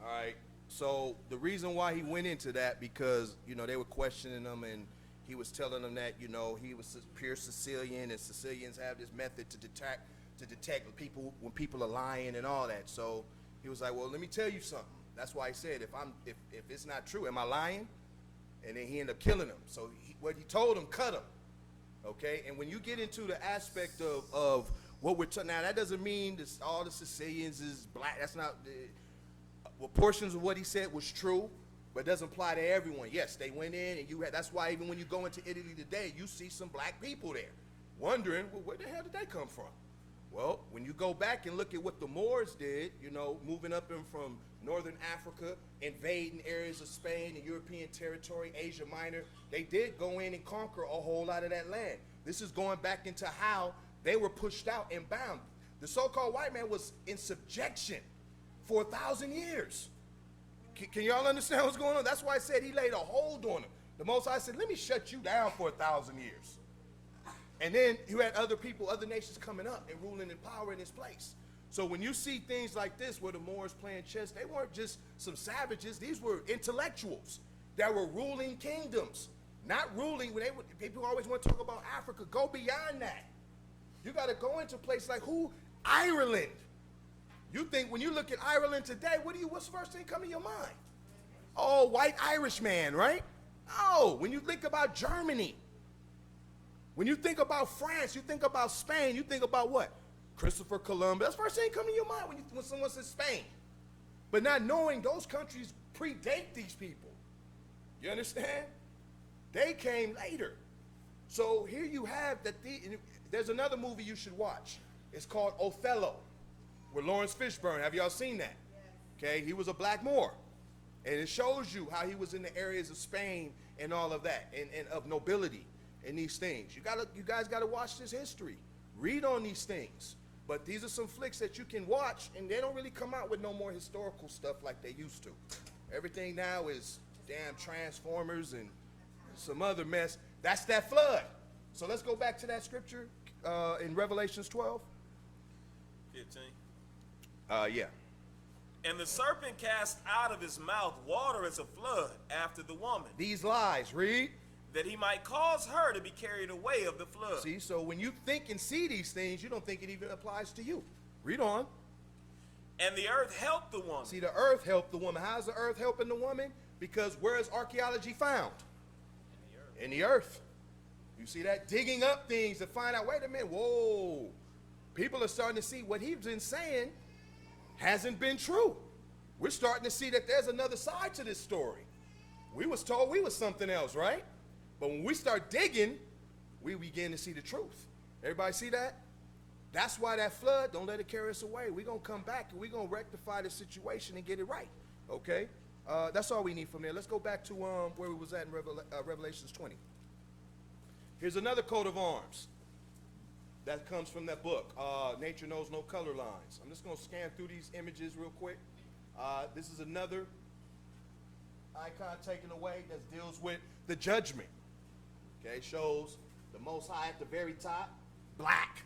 All right. So the reason why he went into that, because, you know, they were questioning him, and he was telling them that, you know, he was pure Sicilian, and Sicilians have this method to detect people when people are lying and all that. So he was like, well, let me tell you something. That's why he said, if it's not true, am I lying? And then he ended up killing him. So what he told him, cut him. Okay, and when you get into the aspect of what we're now, that doesn't mean this, all the Sicilians is black. That's not. Well, portions of what he said was true, but it doesn't apply to everyone. Yes, they went in, and that's why even when you go into Italy today, you see some black people there, wondering, well, where the hell did they come from? Well, when you go back and look at what the Moors did, you know, moving up in from northern Africa, invading areas of Spain and European territory, Asia Minor, they did go in and conquer a whole lot of that land. This is going back into how they were pushed out and bound. The so-called white man was in subjection for 1,000 years. Can y'all understand what's going on? That's why I said he laid a hold on them. The Most High said, let me shut you down for 1,000 years. And then you had other people, other nations coming up and ruling in power in his place. So when you see things like this, where the Moors playing chess, they weren't just some savages. These were intellectuals that were ruling kingdoms, not ruling. People always want to talk about Africa. Go beyond that. You got to go into a place like Ireland. You think when you look at Ireland today, what's the first thing come to your mind? Oh, white Irish man, right? Oh, when you think about Germany, when you think about France, you think about Spain, you think about what? Christopher Columbus. That's the first thing come to your mind when someone says Spain. But not knowing those countries predate these people. You understand? They came later. So here you have that. There's another movie you should watch. It's called Othello, with Lawrence Fishburne. Have y'all seen that? Yes. Okay, he was a black Moor. And it shows you how he was in the areas of Spain and all of that, and of nobility and these things. You guys gotta watch this history. Read on these things. But these are some flicks that you can watch, and they don't really come out with no more historical stuff like they used to. Everything now is damn Transformers and some other mess. That's that flood. So let's go back to that scripture in Revelations 12. 15. Yeah. And the serpent cast out of his mouth water as a flood after the woman, These lies, read. that he might cause her to be carried away of the flood. See, so when you think and see these things, you don't think it even applies to you. Read on. And the earth helped the woman. See, the earth helped the woman. How's the earth helping the woman? Because where is archaeology found? In the earth. You see that? Digging up things to find out, wait a minute, whoa. People are starting to see what he's been saying hasn't been true. We're starting to see that there's another side to this story. We was told we was something else, right? But when we start digging, we begin to see the truth. Everybody see that? That's why that flood, don't let it carry us away. We're going to come back and we're going to rectify the situation and get it right. Okay? That's all we need from there. Let's go back to where we was at in Revelations 20. Here's another coat of arms that comes from that book, Nature Knows No Color Lines. I'm just going to scan through these images real quick. This is another icon taken away that deals with the judgment. Okay, shows the Most High at the very top, black.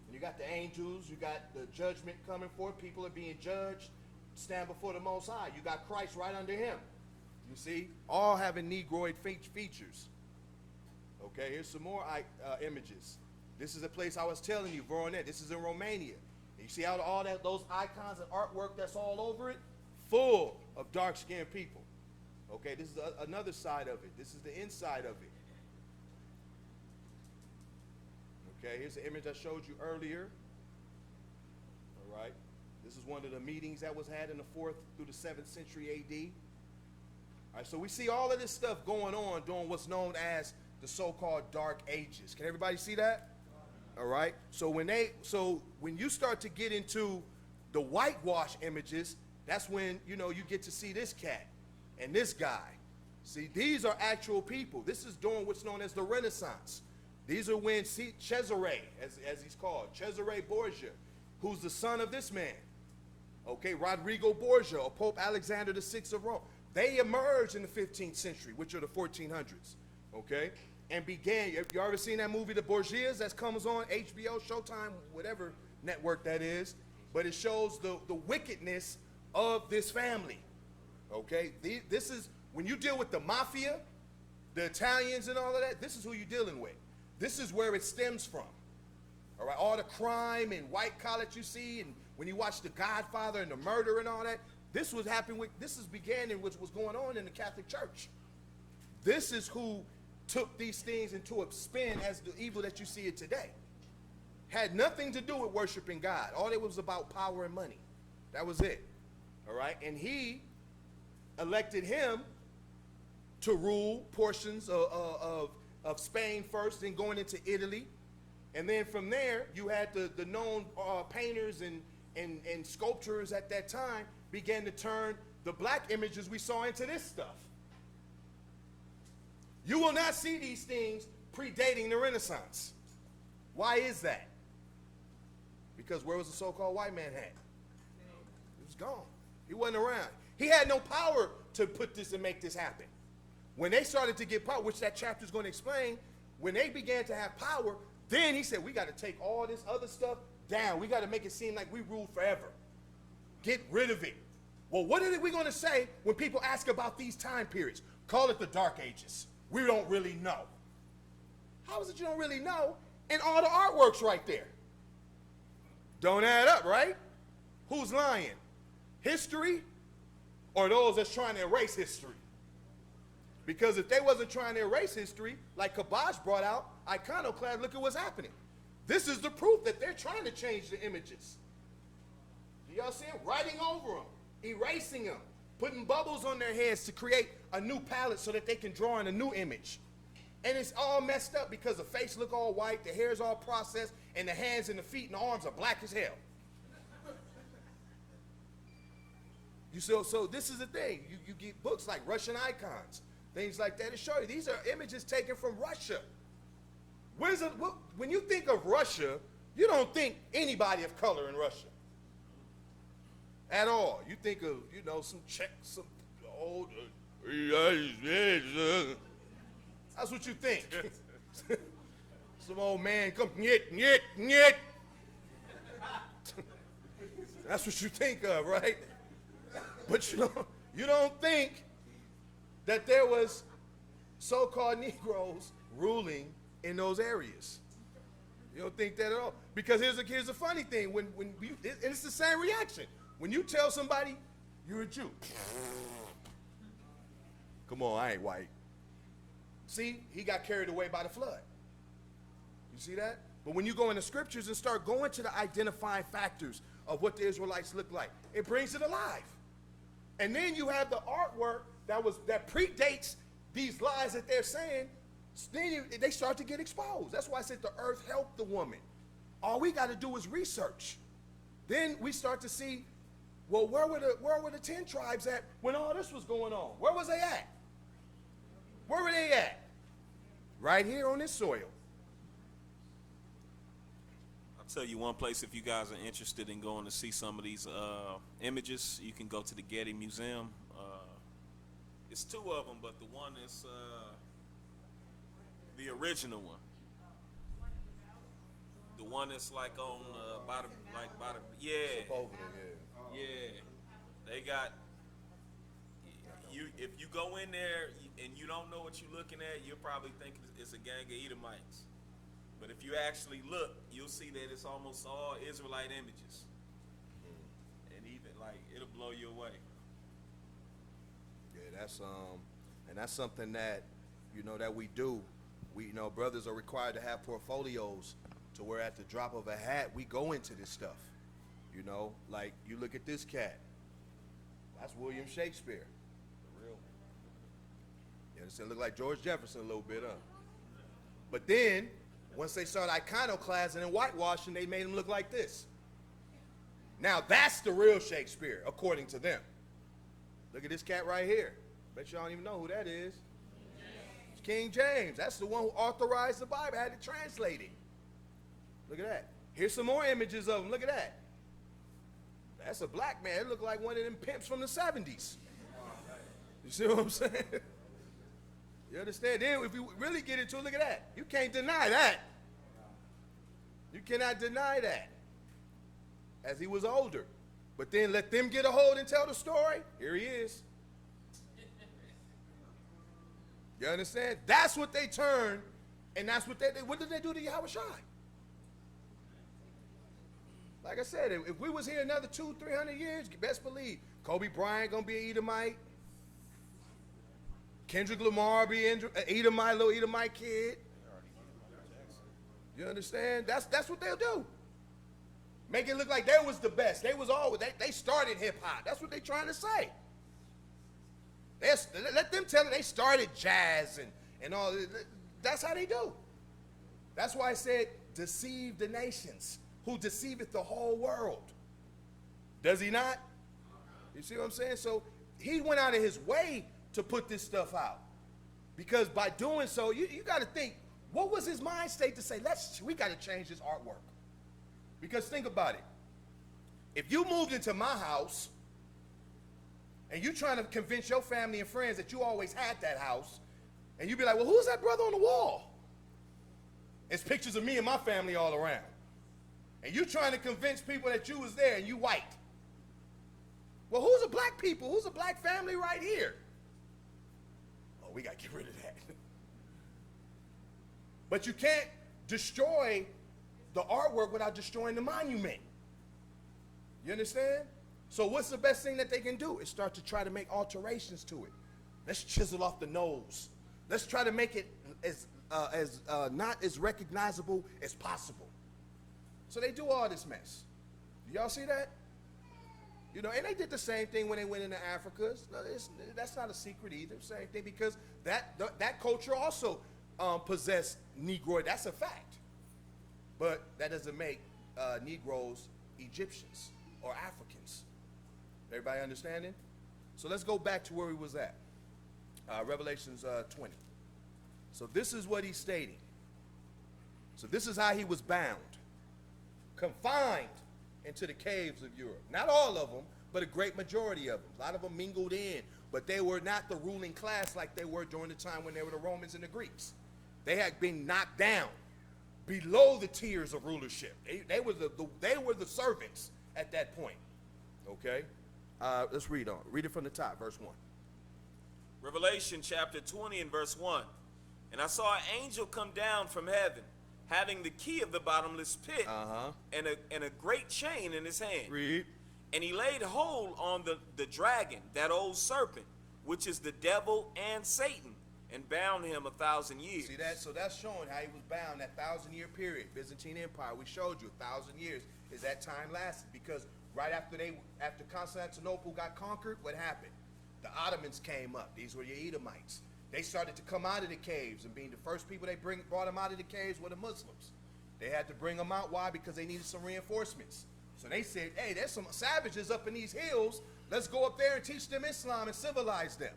And you got the angels, you got the judgment coming forth, people are being judged, stand before the Most High. You got Christ right under him. You see, all having Negroid features. Okay, here's some more images. This is a place I was telling you, Voronet. This is in Romania. You see how those icons and artwork that's all over it? Full of dark-skinned people. Okay, this is another side of it. This is the inside of it. Okay, here's the image I showed you earlier. All right, this is one of the meetings that was had in the 4th through the 7th century A.D. All right, so we see all of this stuff going on during what's known as the so-called Dark Ages. Can everybody see that? All right, so when you start to get into the whitewash images, that's when, you get to see this cat and this guy. See, these are actual people. This is during what's known as the Renaissance. These are when Cesare, as he's called, Cesare Borgia, who's the son of this man, okay, Rodrigo Borgia, or Pope Alexander VI of Rome. They emerged in the 15th century, which are the 1400s, okay, and began. You ever seen that movie, The Borgias, that comes on HBO, Showtime, whatever network that is? But it shows the wickedness of this family. Okay? This is, when you deal with the mafia, the Italians and all of that, this is who you're dealing with. This is where it stems from. All right? All the crime and white collar you see, and when you watch The Godfather and the murder and all that, this was happening with, this is began in what was going on in the Catholic Church. This is who took these things into a spin as the evil that you see it today. Had nothing to do with worshiping God. All it was about power and money. That was it. All right? And he elected him to rule portions of Spain first, then going into Italy. And then from there, you had the known painters and sculptors at that time began to turn the black images we saw into this stuff. You will not see these things predating the Renaissance. Why is that? Because where was the so-called white man at? He was gone. He wasn't around. He had no power to put this and make this happen. When they started to get power, which that chapter is going to explain, when they began to have power, then he said, we got to take all this other stuff down. We got to make it seem like we rule forever. Get rid of it. Well, what are we going to say when people ask about these time periods? Call it the Dark Ages. We don't really know. How is it you don't really know? And all the artwork's right there. Don't add up, right? Who's lying? History or those that's trying to erase history? Because if they wasn't trying to erase history, like Kabash brought out, Iconoclasm, look at what's happening. This is the proof that they're trying to change the images. Do y'all see them? Writing over them, erasing them, putting bubbles on their heads to create a new palette so that they can draw in a new image. And it's all messed up because the face look all white, the hair's all processed, and the hands and the feet and the arms are black as hell. So this is the thing. You get books like Russian icons, things like that to show you. These are images taken from Russia. When you think of Russia, you don't think anybody of color in Russia at all. You think of, some Czech, some old, that's what you think. Some old man come, nyet. That's what you think of, right? But you don't think that there was so-called Negroes ruling in those areas. You don't think that at all. Because here's the funny thing. And it's the same reaction. When you tell somebody you're a Jew, come on, I ain't white. See, he got carried away by the flood. You see that? But when you go in the scriptures and start going to the identifying factors of what the Israelites look like, it brings it alive. And then you have the artwork that predates these lies that they're saying. Then they start to get exposed. That's why I said the earth helped the woman. All we got to do is research. Then we start to see, well, where were the 10 tribes at when all this was going on? Where was they at? Where were they at? Right here on this soil. I'll tell you one place if you guys are interested in going to see some of these images. You can go to the Getty Museum. It's 2 of them, but the one is the original one. The one that's like on by the yeah. Yeah. They got you. If you go in there and you don't know what you're looking at, you'll probably think it's a gang of Edomites. But if you actually look, you'll see that it's almost all Israelite images. And even it'll blow you away. Yeah, and that's something that that we do. We brothers are required to have portfolios to where at the drop of a hat we go into this stuff. Like you look at this cat. That's William Shakespeare. For real. You understand? Look like George Jefferson a little bit, huh? But then once they started iconoclasm and whitewashing, they made him look like this. Now that's the real Shakespeare, according to them. Look at this cat right here. Bet y'all don't even know who that is. It's King James. That's the one who authorized the Bible, had it translated. Look at that. Here's some more images of him. Look at that. That's a black man. It looked like one of them pimps from the 70s. You see what I'm saying? You understand? Then if you really get into it, look at that. You can't deny that. You cannot deny that. As he was older. But then let them get a hold and tell the story. Here he is. You understand? That's what they turn, and that's what what did they do to Yahweh Shai? Like I said, if we was here another 200-300 years, you best believe Kobe Bryant gonna be an Edomite. Kendrick Lamar be an Edomite, little Edomite kid. You understand? That's what they'll do. Make it look like they was the best. They was always they started hip hop. That's what they trying to say. Let them tell it they started jazz and all. That's how they do. That's why I said deceive the nations, who deceiveth the whole world. Does he not? You see what I'm saying? So he went out of his way to put this stuff out, because by doing so, you got to think, what was his mind state to say, we got to change this artwork? Because think about it. If you moved into my house and you trying to convince your family and friends that you always had that house, and you be like, well, who's that brother on the wall? It's pictures of me and my family all around. And you trying to convince people that you was there and you white. Well, who's a black people? Who's a black family right here? Oh, we got to get rid of that. But you can't destroy the artwork without destroying the monument. You understand? So what's the best thing that they can do? Is start to try to make alterations to it. Let's chisel off the nose. Let's try to make it as not as recognizable as possible. So they do all this mess. Y'all see that? You know, and they did the same thing when they went into Africa. That's not a secret either. Same thing, because that culture also possessed Negroid. That's a fact. But that doesn't make Negroes Egyptians or Africans. Everybody understanding? So let's go back to where we was at. Revelations 20. So this is what he's stating. So this is how he was bound, confined into the caves of Europe. Not all of them, but a great majority of them. A lot of them mingled in, but they were not the ruling class like they were during the time when they were the Romans and the Greeks. They had been knocked down below the tiers of rulership. They were the servants at that point. Okay? Let's read on. Read it from the top, verse 1. Revelation chapter 20 and verse 1. And I saw an angel come down from heaven, having the key of the bottomless pit, and a great chain in his hand. Read. And he laid hold on the dragon, that old serpent, which is the devil and Satan, and bound him 1,000 years. See that? So that's showing how he was bound that 1,000-year period. Byzantine Empire, we showed you 1,000 years is that time lasted, because right after Constantinople got conquered, what happened? The Ottomans came up. These were your Edomites. They started to come out of the caves, and being the first people brought them out of the caves were the Muslims. They had to bring them out. Why? Because they needed some reinforcements. So they said, hey, there's some savages up in these hills. Let's go up there and teach them Islam and civilize them.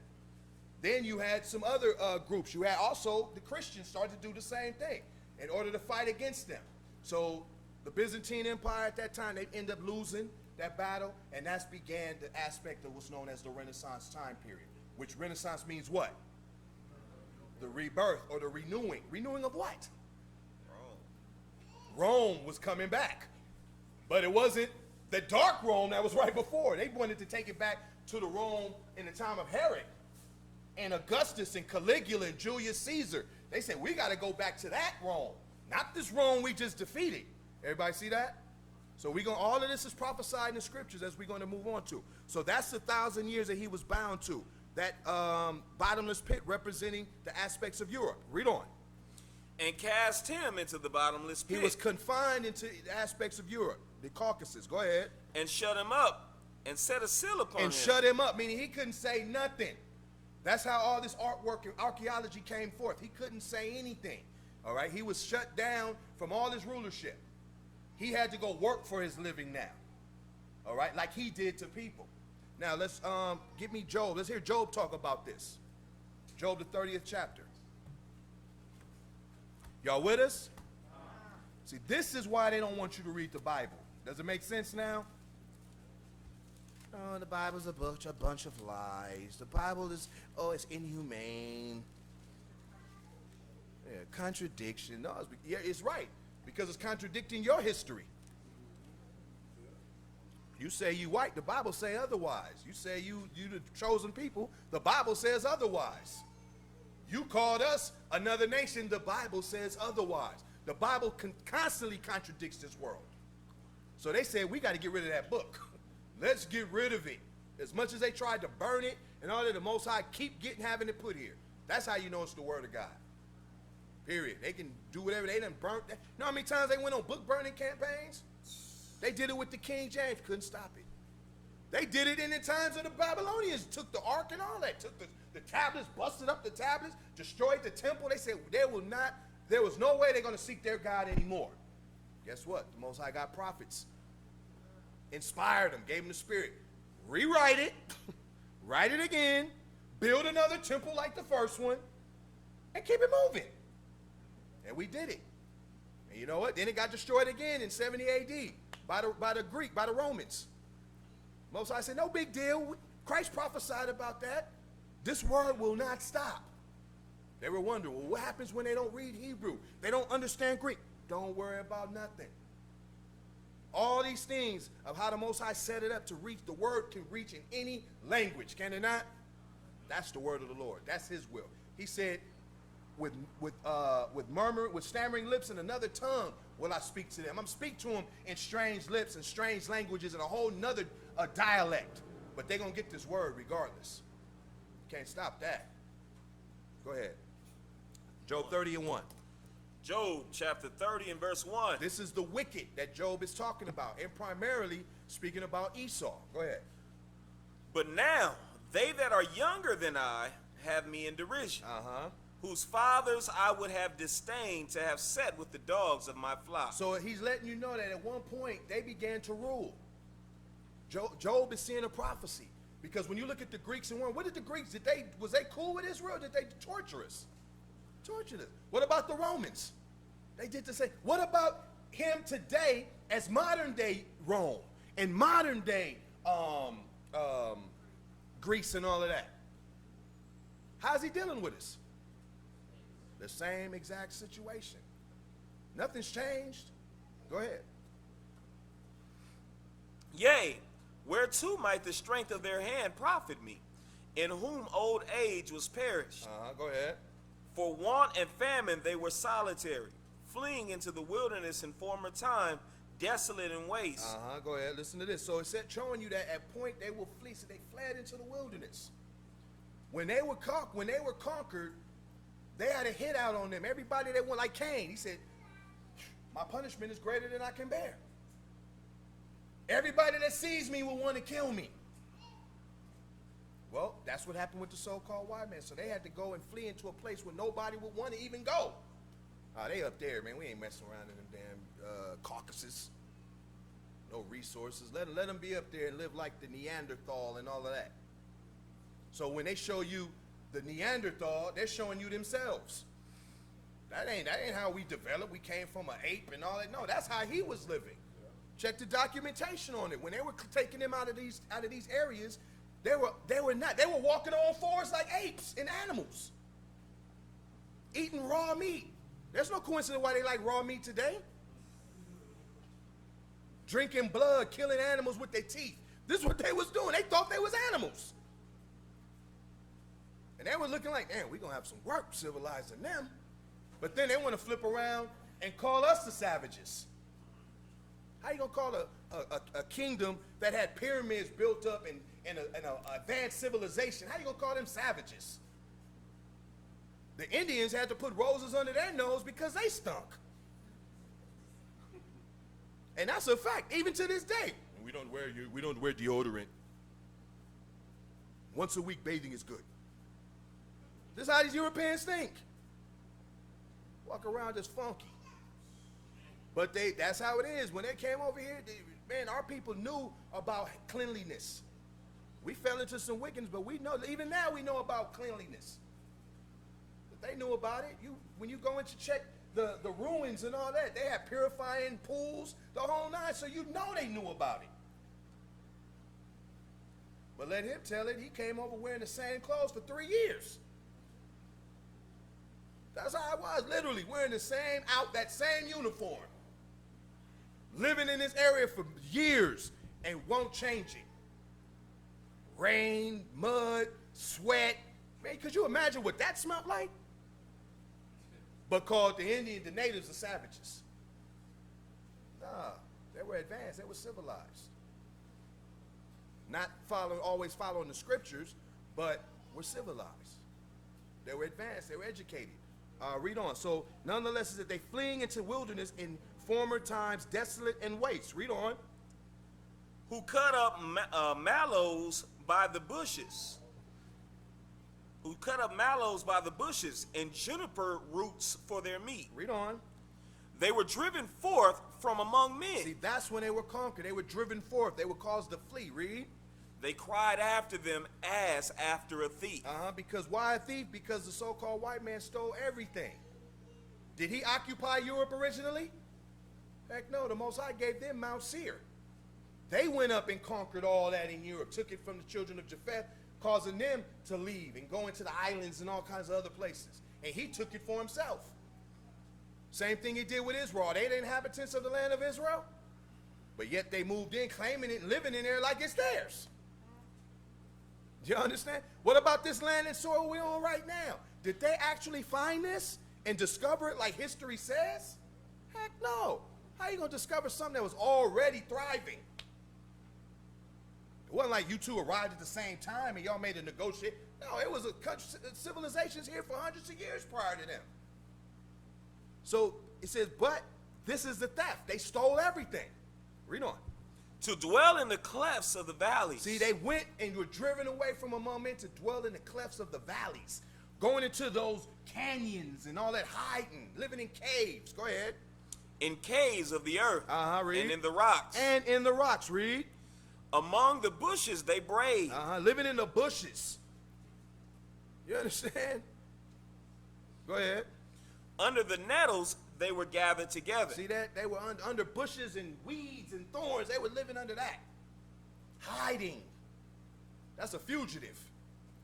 Then you had some other groups. You had also the Christians started to do the same thing in order to fight against them. So the Byzantine Empire at that time, they ended up losing that battle, and that's began the aspect of what's known as the Renaissance time period, which Renaissance means what? The rebirth or the renewing. Renewing of what? Rome was coming back. But it wasn't the dark Rome that was right before. They wanted to take it back to the Rome in the time of Herod and Augustus and Caligula and Julius Caesar. They said, we got to go back to that Rome, not this Rome we just defeated. Everybody see that? So all of this is prophesied in the scriptures as we're going to move on to. So that's the 1,000 years that he was bound to. That bottomless pit representing the aspects of Europe. Read on. And cast him into the bottomless pit. He was confined into the aspects of Europe, the Caucasus. Go ahead. And shut him up and set a seal upon him. And shut him up, meaning he couldn't say nothing. That's how all this artwork and archaeology came forth. He couldn't say anything. All right? He was shut down from all his rulership. He had to go work for his living now. All right? Like he did to people. Now, let's get me Job. Let's hear Job talk about this. Job, the 30th chapter. Y'all with us? See, this is why they don't want you to read the Bible. Does it make sense now? Oh, the Bible's a bunch of lies. The Bible is, it's inhumane. Yeah, contradiction. No, it's right, because it's contradicting your history. You say you white, the Bible say otherwise. You say you the chosen people, the Bible says otherwise. You called us another nation. The Bible says otherwise. The Bible constantly contradicts this world. So they said, we got to get rid of that book. Let's get rid of it. As much as they tried to burn it and all that, the Most High keep having it put here. That's how you know it's the word of God. Period. They can do whatever. They done burnt that. You know how many times they went on book burning campaigns? They did it with the King James. Couldn't stop it. They did it in the times of the Babylonians. Took the ark and all that. Took the tablets, busted up the tablets, destroyed the temple. They said there was no way they're going to seek their God anymore. Guess what? The Most High got prophets. Inspired them, gave them the spirit. Rewrite it, write it again, build another temple like the first one, and keep it moving. And we did it. And you know what? Then it got destroyed again in 70 AD by the Romans. Most High said, no big deal. Christ prophesied about that. This word will not stop. They were wondering, well, what happens when they don't read Hebrew? They don't understand Greek. Don't worry about nothing. All these things of how the Most High set it up to reach, the word can reach in any language, can it not? That's the word of the Lord. That's his will. He said, with stammering lips and another tongue will I speak to them. I'm speak to them in strange lips and strange languages and a whole nother dialect. But they're going to get this word regardless. Can't stop that. Go ahead. Job 30:1. Job chapter 30 and verse 1. This is the wicked that Job is talking about, and primarily speaking about Esau. Go ahead. But now they that are younger than I have me in derision, whose fathers I would have disdained to have set with the dogs of my flock. So he's letting you know that at one point they began to rule. Job is seeing a prophecy. Because when you look at the Greeks and what did the Greeks, was they cool with Israel? Did they torture us? Tortured us. What about the Romans? They did the same. What about him today as modern day Rome and modern day Greece and all of that? How's he dealing with us? The same exact situation. Nothing's changed. Go ahead. Yea, whereto might the strength of their hand profit me, in whom old age was perished? Go ahead. For want and famine they were solitary, fleeing into the wilderness in former time, desolate and waste. Go ahead. Listen to this. So it said, showing you that at point they will flee, so they fled into the wilderness. When they were conquered, they had a hit out on them. Everybody that went, like Cain, he said, my punishment is greater than I can bear. Everybody that sees me will want to kill me. Well, that's what happened with the so-called white man. So they had to go and flee into a place where nobody would want to even go. They up there, man. We ain't messing around in them damn Caucasus. No resources. Let them be up there and live like the Neanderthal and all of that. So when they show you the Neanderthal, they're showing you themselves. That ain't how we developed. We came from an ape and all that. No, that's how he was living. Check the documentation on it. When they were taking them out of these areas, they were walking on fours like apes and animals, eating raw meat. There's no coincidence why they like raw meat today. Drinking blood, killing animals with their teeth. This is what they was doing. They thought they was animals. And they were looking like, damn, we're going to have some work civilizing them. But then they want to flip around and call us the savages. How you going to call a kingdom that had pyramids built up and an advanced civilization, how you going to call them savages? The Indians had to put roses under their nose because they stunk. And that's a fact, even to this day. We don't wear deodorant. Once a week bathing is good. This is how these Europeans think. Walk around just funky. But that's how it is. When they came over here, man, our people knew about cleanliness. We fell into some wickedness, but we know, even now we know about cleanliness. But they knew about it. When you go in to check the ruins and all that, they had purifying pools, the whole nine, so you know they knew about it. But let him tell it, he came over wearing the same clothes for 3 years. That's how I was, literally wearing that same uniform. Living in this area for years and won't change it. Rain, mud, sweat. Man, could you imagine what that smelled like? but called the natives the savages. Nah, they were advanced, they were civilized. Not always following the scriptures, but were civilized. They were advanced, they were educated. Read on. So, nonetheless, is that they fleeing into wilderness in former times, desolate and waste. Read on. Who cut up mallows by the bushes. Who cut up mallows by the bushes and juniper roots for their meat. Read on. They were driven forth from among men. See, that's when they were conquered. They were driven forth. They were caused to flee. Read. They cried after them as after a thief. Because why a thief? Because the so-called white man stole everything. Did he occupy Europe originally? Heck no, the Most High gave them Mount Seir. They went up and conquered all that in Europe, took it from the children of Japheth, causing them to leave and go into the islands and all kinds of other places. And he took it for himself. Same thing he did with Israel. They the inhabitants of the land of Israel, but yet they moved in, claiming it and living in there like it's theirs. Do you understand? What about this land and soil we're on right now? Did they actually find this and discover it like history says? Heck no. How are you going to discover something that was already thriving? It wasn't like you two arrived at the same time and y'all made a negotiation. No, it was a country, civilizations here for hundreds of years prior to them. So it says, but this is the theft. They stole everything. Read on. To dwell in the clefts of the valleys. See, they went and were driven away from among men to dwell in the clefts of the valleys, going into those canyons and all that, hiding, living in caves. Go ahead. In caves of the earth. Read. And in the rocks. And in the rocks. Read. Among the bushes they brayed. Living in the bushes. You understand? Go ahead. Under the nettles they were gathered together. See that? They were under bushes and weeds and thorns. They were living under that. Hiding. That's a fugitive.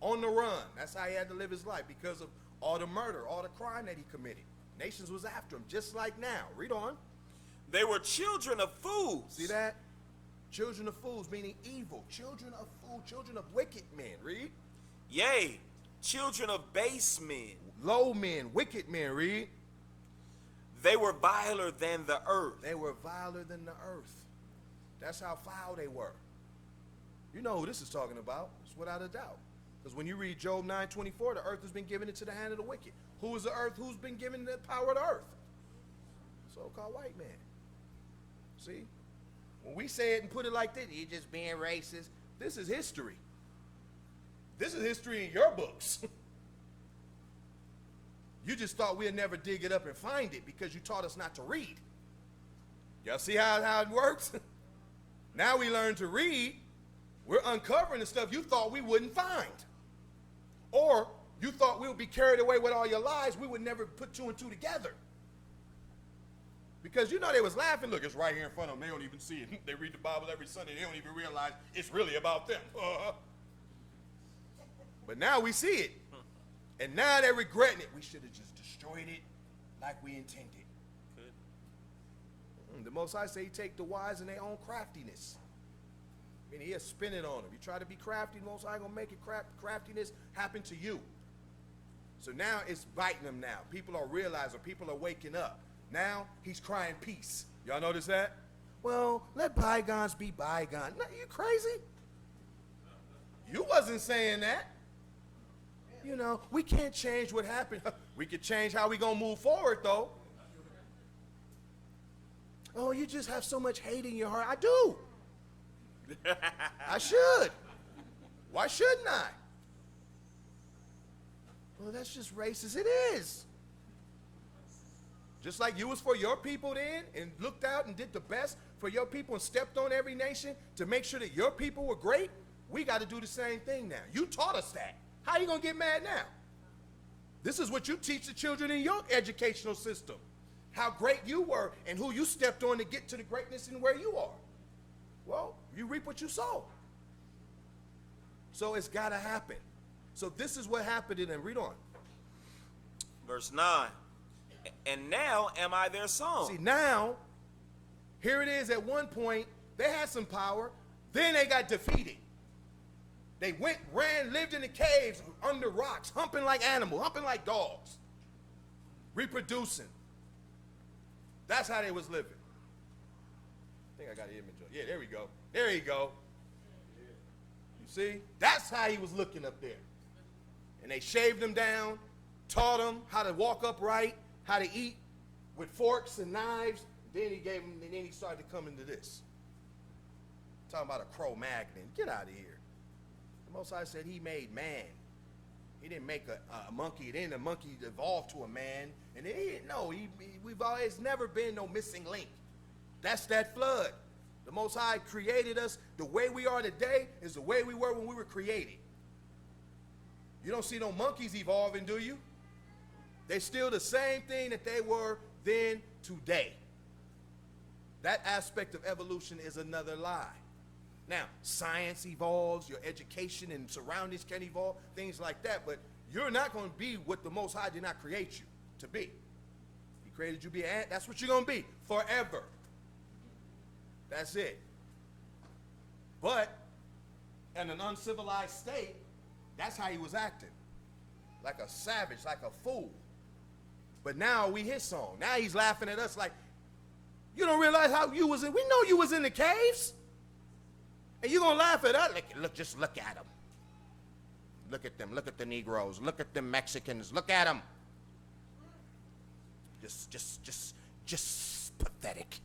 On the run. That's how he had to live his life because of all the murder, all the crime that he committed. Nations was after him, just like now. Read on. They were children of fools. See that? Children of fools, meaning evil. Children of fools, children of wicked men. Read. Yea, children of base men. Low men, wicked men. Read. They were viler than the earth. They were viler than the earth. That's how foul they were. You know who this is talking about. It's without a doubt. Because when you read Job 9:24, the earth has been given into the hand of the wicked. Who is the earth? Who's been given the power of the earth? So-called white man. See? When we say it and put it like this, you're just being racist. This is history. This is history in your books. You just thought we'd never dig it up and find it because you taught us not to read. Y'all see how it works? Now we learn to read. We're uncovering the stuff you thought we wouldn't find. Or you thought we would be carried away with all your lies. We would never put two and two together. Because you know they was laughing. Look, it's right here in front of them. They don't even see it. They read the Bible every Sunday. They don't even realize it's really about them. But now we see it. And now they're regretting it. We should have just destroyed it like we intended. The Most High say he take the wise in their own craftiness. I mean, he'll spin it on them. You try to be crafty, the Most High gonna make it craftiness happen to you. So now it's biting them now. People are realizing, people are waking up. Now he's crying peace. Y'all notice that? Well, let bygones be bygones. No, you crazy? You wasn't saying that. You know, we can't change what happened. We could change how we gonna move forward, though. Oh, you just have so much hate in your heart. I do. I should. Why shouldn't I? Well, that's just racist. It is. Just like you was for your people then and looked out and did the best for your people and stepped on every nation to make sure that your people were great, we got to do the same thing now. You taught us that. How are you going to get mad now? This is what you teach the children in your educational system. How great you were and who you stepped on to get to the greatness and where you are. Well, you reap what you sow. So it's got to happen. So this is what happened in them. Read on. Verse 9. And now am I their song. See, now, here it is at one point, they had some power, then they got defeated. They went, ran, lived in the caves, under rocks, humping like animals, humping like dogs. reproducing. That's how they was living. I think I got an image of. Yeah, there we go. There you go. You see? That's how he was looking up there. And they shaved him down, taught him how to walk upright, how to eat with forks and knives. Then he gave him, and then he started to come into this. Talking about a Cro-Magnon. Get out of here. The Most High said he made man. He didn't make a monkey. Then the monkey evolved to a man. And he didn't know. We've always never been no missing link. That's that flood. The Most High created us. The way we are today is the way we were when we were created. You don't see no monkeys evolving, do you? They're still the same thing that they were then today. That aspect of evolution is another lie. Now, science evolves, your education and surroundings can evolve, things like that, but you're not going to be what the Most High did not create you to be. He created you to be an ant. That's what you're going to be forever. That's it. But in an uncivilized state, that's how he was acting. Like a savage, like a fool. But now we his song. Now he's laughing at us like, you don't realize how you was in, we know you was in the caves. And you're going to laugh at us. Look, just look at them. Look at them. Look at the Negroes. Look at the Mexicans. Look at them. Just pathetic.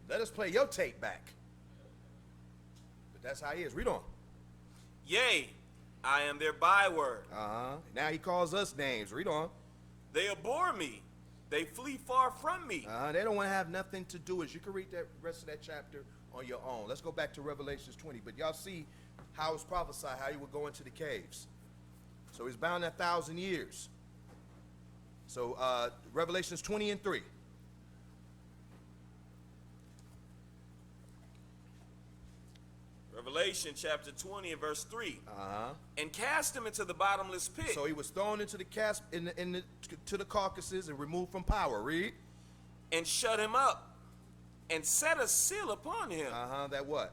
Let us play your tape back. But that's how he is. Read on. Yea, I am their byword. Now he calls us names. Read on. They abhor me. They flee far from me. They don't want to have nothing to do with it. You can read that rest of that chapter on your own. Let's go back to Revelations 20. But y'all see how it's prophesied, how he would go into the caves. So he's bound 1,000 years. So Revelations 20 and 3. Revelation chapter 20 and verse 3. And cast him into the bottomless pit. So he was thrown into the to the Caucasus and removed from power. Read. And shut him up and set a seal upon him. That what?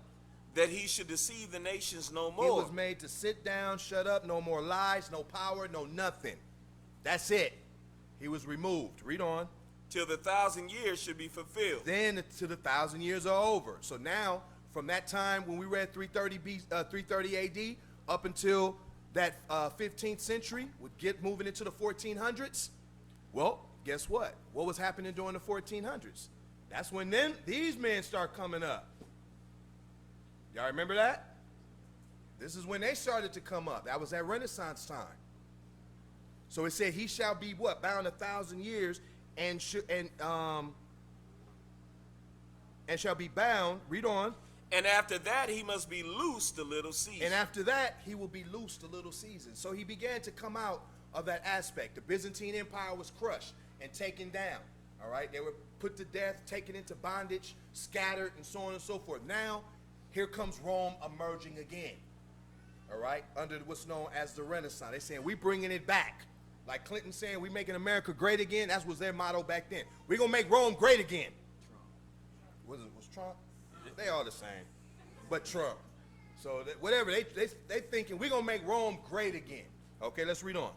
That he should deceive the nations no more. He was made to sit down, shut up, no more lies, no power, no nothing. That's it. He was removed. Read on. Till the 1,000 years should be fulfilled. Then till the 1,000 years are over. So now, from that time when we read 330 AD up until that 15th century, would get moving into the 1400s. Well, guess what? What was happening during the 1400s? That's when these men start coming up. Y'all remember that? This is when they started to come up. That was at Renaissance time. So it said he shall be what? Bound 1,000 years and shall be bound. Read on. And after that, he must be loosed a little season. And after that, he will be loosed a little season. So he began to come out of that aspect. The Byzantine Empire was crushed and taken down. All right? They were put to death, taken into bondage, scattered, and so on and so forth. Now, here comes Rome emerging again. All right? Under what's known as the Renaissance. They're saying, we bringing it back. Like Clinton saying, we making America great again. That was their motto back then. We're going to make Rome great again. Was Trump? They all the same, but Trump. So whatever, they thinking we're going to make Rome great again. Okay, let's read on.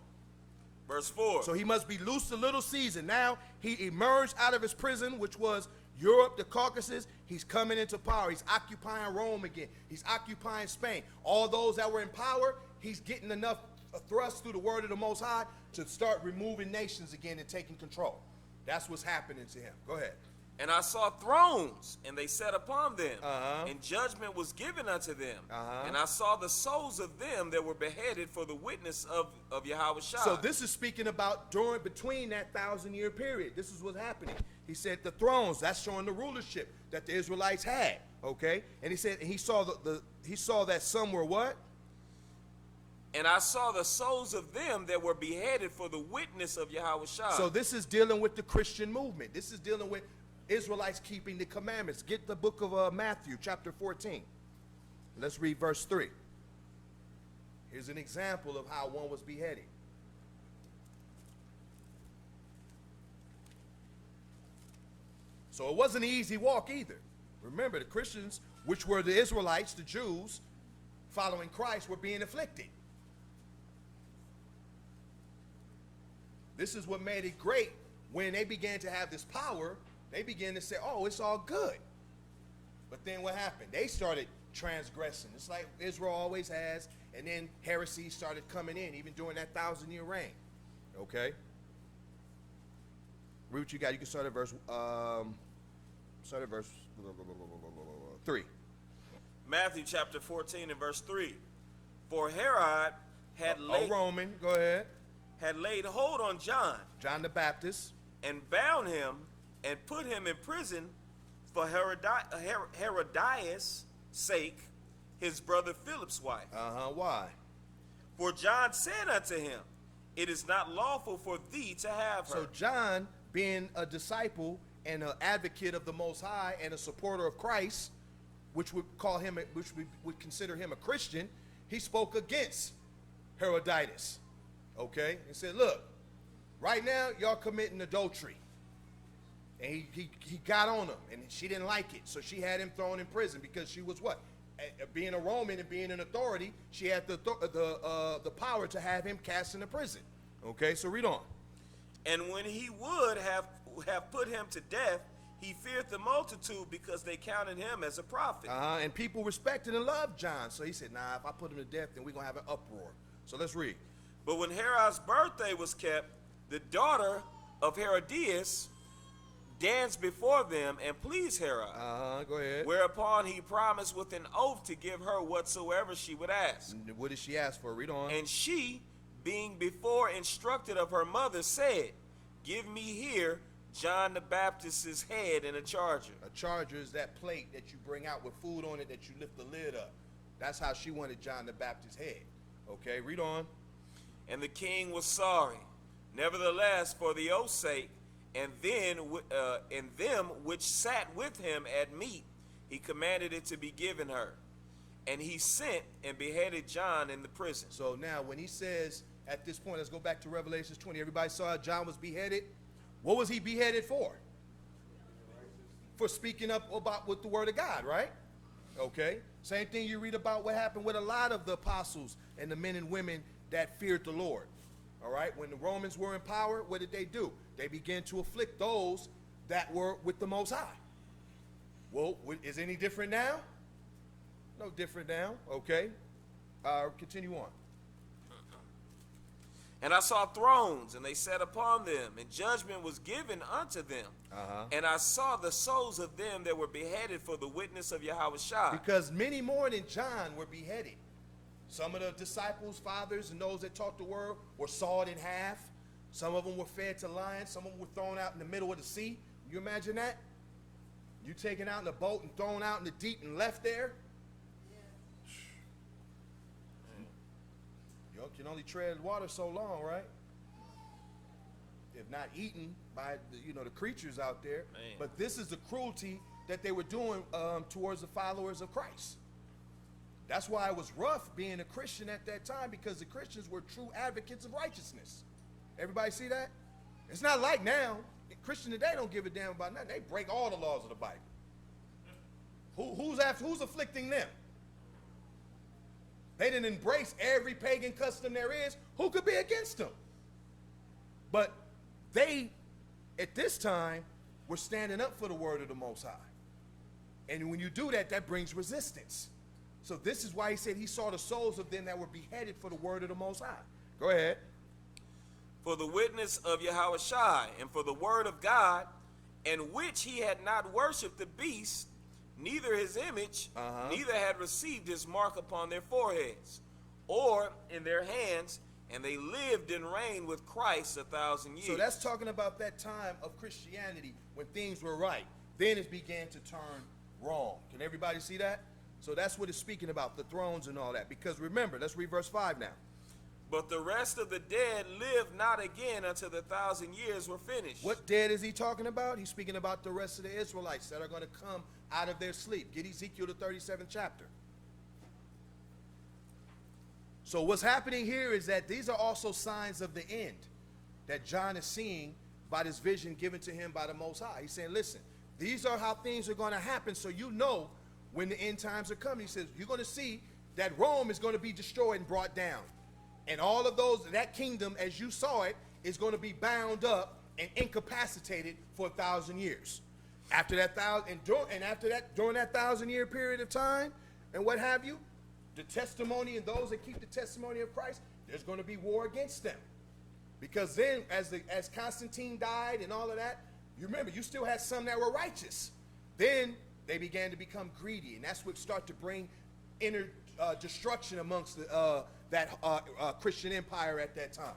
Verse 4. So he must be loosed a little season. Now he emerged out of his prison, which was Europe, the Caucasus. He's coming into power. He's occupying Rome again. He's occupying Spain. All those that were in power, he's getting enough thrust through the word of the Most High to start removing nations again and taking control. That's what's happening to him. Go ahead. And I saw thrones, and they sat upon them, and judgment was given unto them. And I saw the souls of them that were beheaded for the witness of Yahweh Shai. So this is speaking about between that 1,000-year period. This is what's happening. He said the thrones, that's showing the rulership that the Israelites had. Okay? And he said, and he saw he saw that some were what? And I saw the souls of them that were beheaded for the witness of Yahweh Shai. So this is dealing with the Christian movement. This is dealing with Israelites keeping the commandments. Get the book of Matthew, chapter 14. Let's read verse 3. Here's an example of how one was beheaded. So it wasn't an easy walk either. Remember, the Christians, which were the Israelites, the Jews, following Christ, were being afflicted. This is what made it great. When they began to have this power, they began to say, oh, it's all good. But then what happened? They started transgressing. It's like Israel always has. And then heresy started coming in, even during that 1,000-year reign. Okay? Read what you got. You can start at verse 3. Matthew chapter 14 and verse 3. For Herod had Roman, go ahead. Had laid hold on John the Baptist, and bound him and put him in prison for Herodias' sake, his brother Philip's wife. Why? For John said unto him, it is not lawful for thee to have her. So John, being a disciple and an advocate of the Most High and a supporter of Christ, which we would consider him a Christian, he spoke against Herodias. Okay? He said, look, right now y'all committing adultery. And he got on her, and she didn't like it, so she had him thrown in prison because she was what? Being a Roman and being an authority, she had the power to have him cast into prison. Okay, so read on. And when he would have put him to death, he feared the multitude because they counted him as a prophet. And people respected and loved John. So he said, nah, if I put him to death, then we're going to have an uproar. So let's read. But when Herod's birthday was kept, the daughter of Herodias danced before them and pleased Herod. Go ahead. Whereupon he promised with an oath to give her whatsoever she would ask. What did she ask for? Read on. And she, being before instructed of her mother, said, give me here John the Baptist's head in a charger. A charger is that plate that you bring out with food on it that you lift the lid up. That's how she wanted John the Baptist's head. Okay, read on. And the king was sorry. Nevertheless, for the oath's sake, and them which sat with him at meat, he commanded it to be given her. And he sent and beheaded John in the prison. So now when he says, at this point, let's go back to Revelation 20. Everybody saw John was beheaded. What was he beheaded for? For speaking up about with the word of God, right? Okay. Same thing you read about what happened with a lot of the apostles and the men and women that feared the Lord. All right. When the Romans were in power, what did they do? They began to afflict those that were with the Most High. Well, is any different now? No different now. Okay. Continue on. And I saw thrones, and they sat upon them, and judgment was given unto them. And I saw the souls of them that were beheaded for the witness of Yahushua. Because many more than John were beheaded. Some of the disciples, fathers, and those that taught the word were sawed in half. Some of them were fed to lions. Some of them were thrown out in the middle of the sea. You imagine that? You taken out in a boat and thrown out in the deep and left there? You can only tread water so long, right? If not eaten by the creatures out there. Man. But this is the cruelty that they were doing towards the followers of Christ. That's why it was rough being a Christian at that time, because the Christians were true advocates of righteousness. Everybody see that? It's not like now. Christians today don't give a damn about nothing. They break all the laws of the Bible. Who's afflicting them? They didn't embrace every pagan custom there is. Who could be against them? But they, at this time, were standing up for the word of the Most High. And when you do that, that brings resistance. So this is why he said he saw the souls of them that were beheaded for the word of the Most High. Go ahead. For the witness of Yahushua, and for the word of God, in which he had not worshipped the beast, neither his image, neither had received his mark upon their foreheads, or in their hands, and they lived and reigned with Christ 1,000 years. So that's talking about that time of Christianity when things were right. Then it began to turn wrong. Can everybody see that? So that's what it's speaking about, the thrones and all that. Because remember, let's read verse 5 now. But the rest of the dead lived not again until the 1,000 years were finished. What dead is he talking about? He's speaking about the rest of the Israelites that are going to come out of their sleep. Get Ezekiel the 37th chapter. So what's happening here is that these are also signs of the end that John is seeing by this vision given to him by the Most High. He's saying, listen, these are how things are going to happen, so you know when the end times are coming. He says, you're going to see that Rome is going to be destroyed and brought down. And all of those, that kingdom, as you saw it, is going to be bound up and incapacitated for 1,000 years. After that during that 1,000-year period of time, and what have you, the testimony and those that keep the testimony of Christ, there's going to be war against them. Because then, as Constantine died and all of that, you remember, you still had some that were righteous. Then they began to become greedy, and that's what started to bring inner destruction amongst that Christian empire at that time.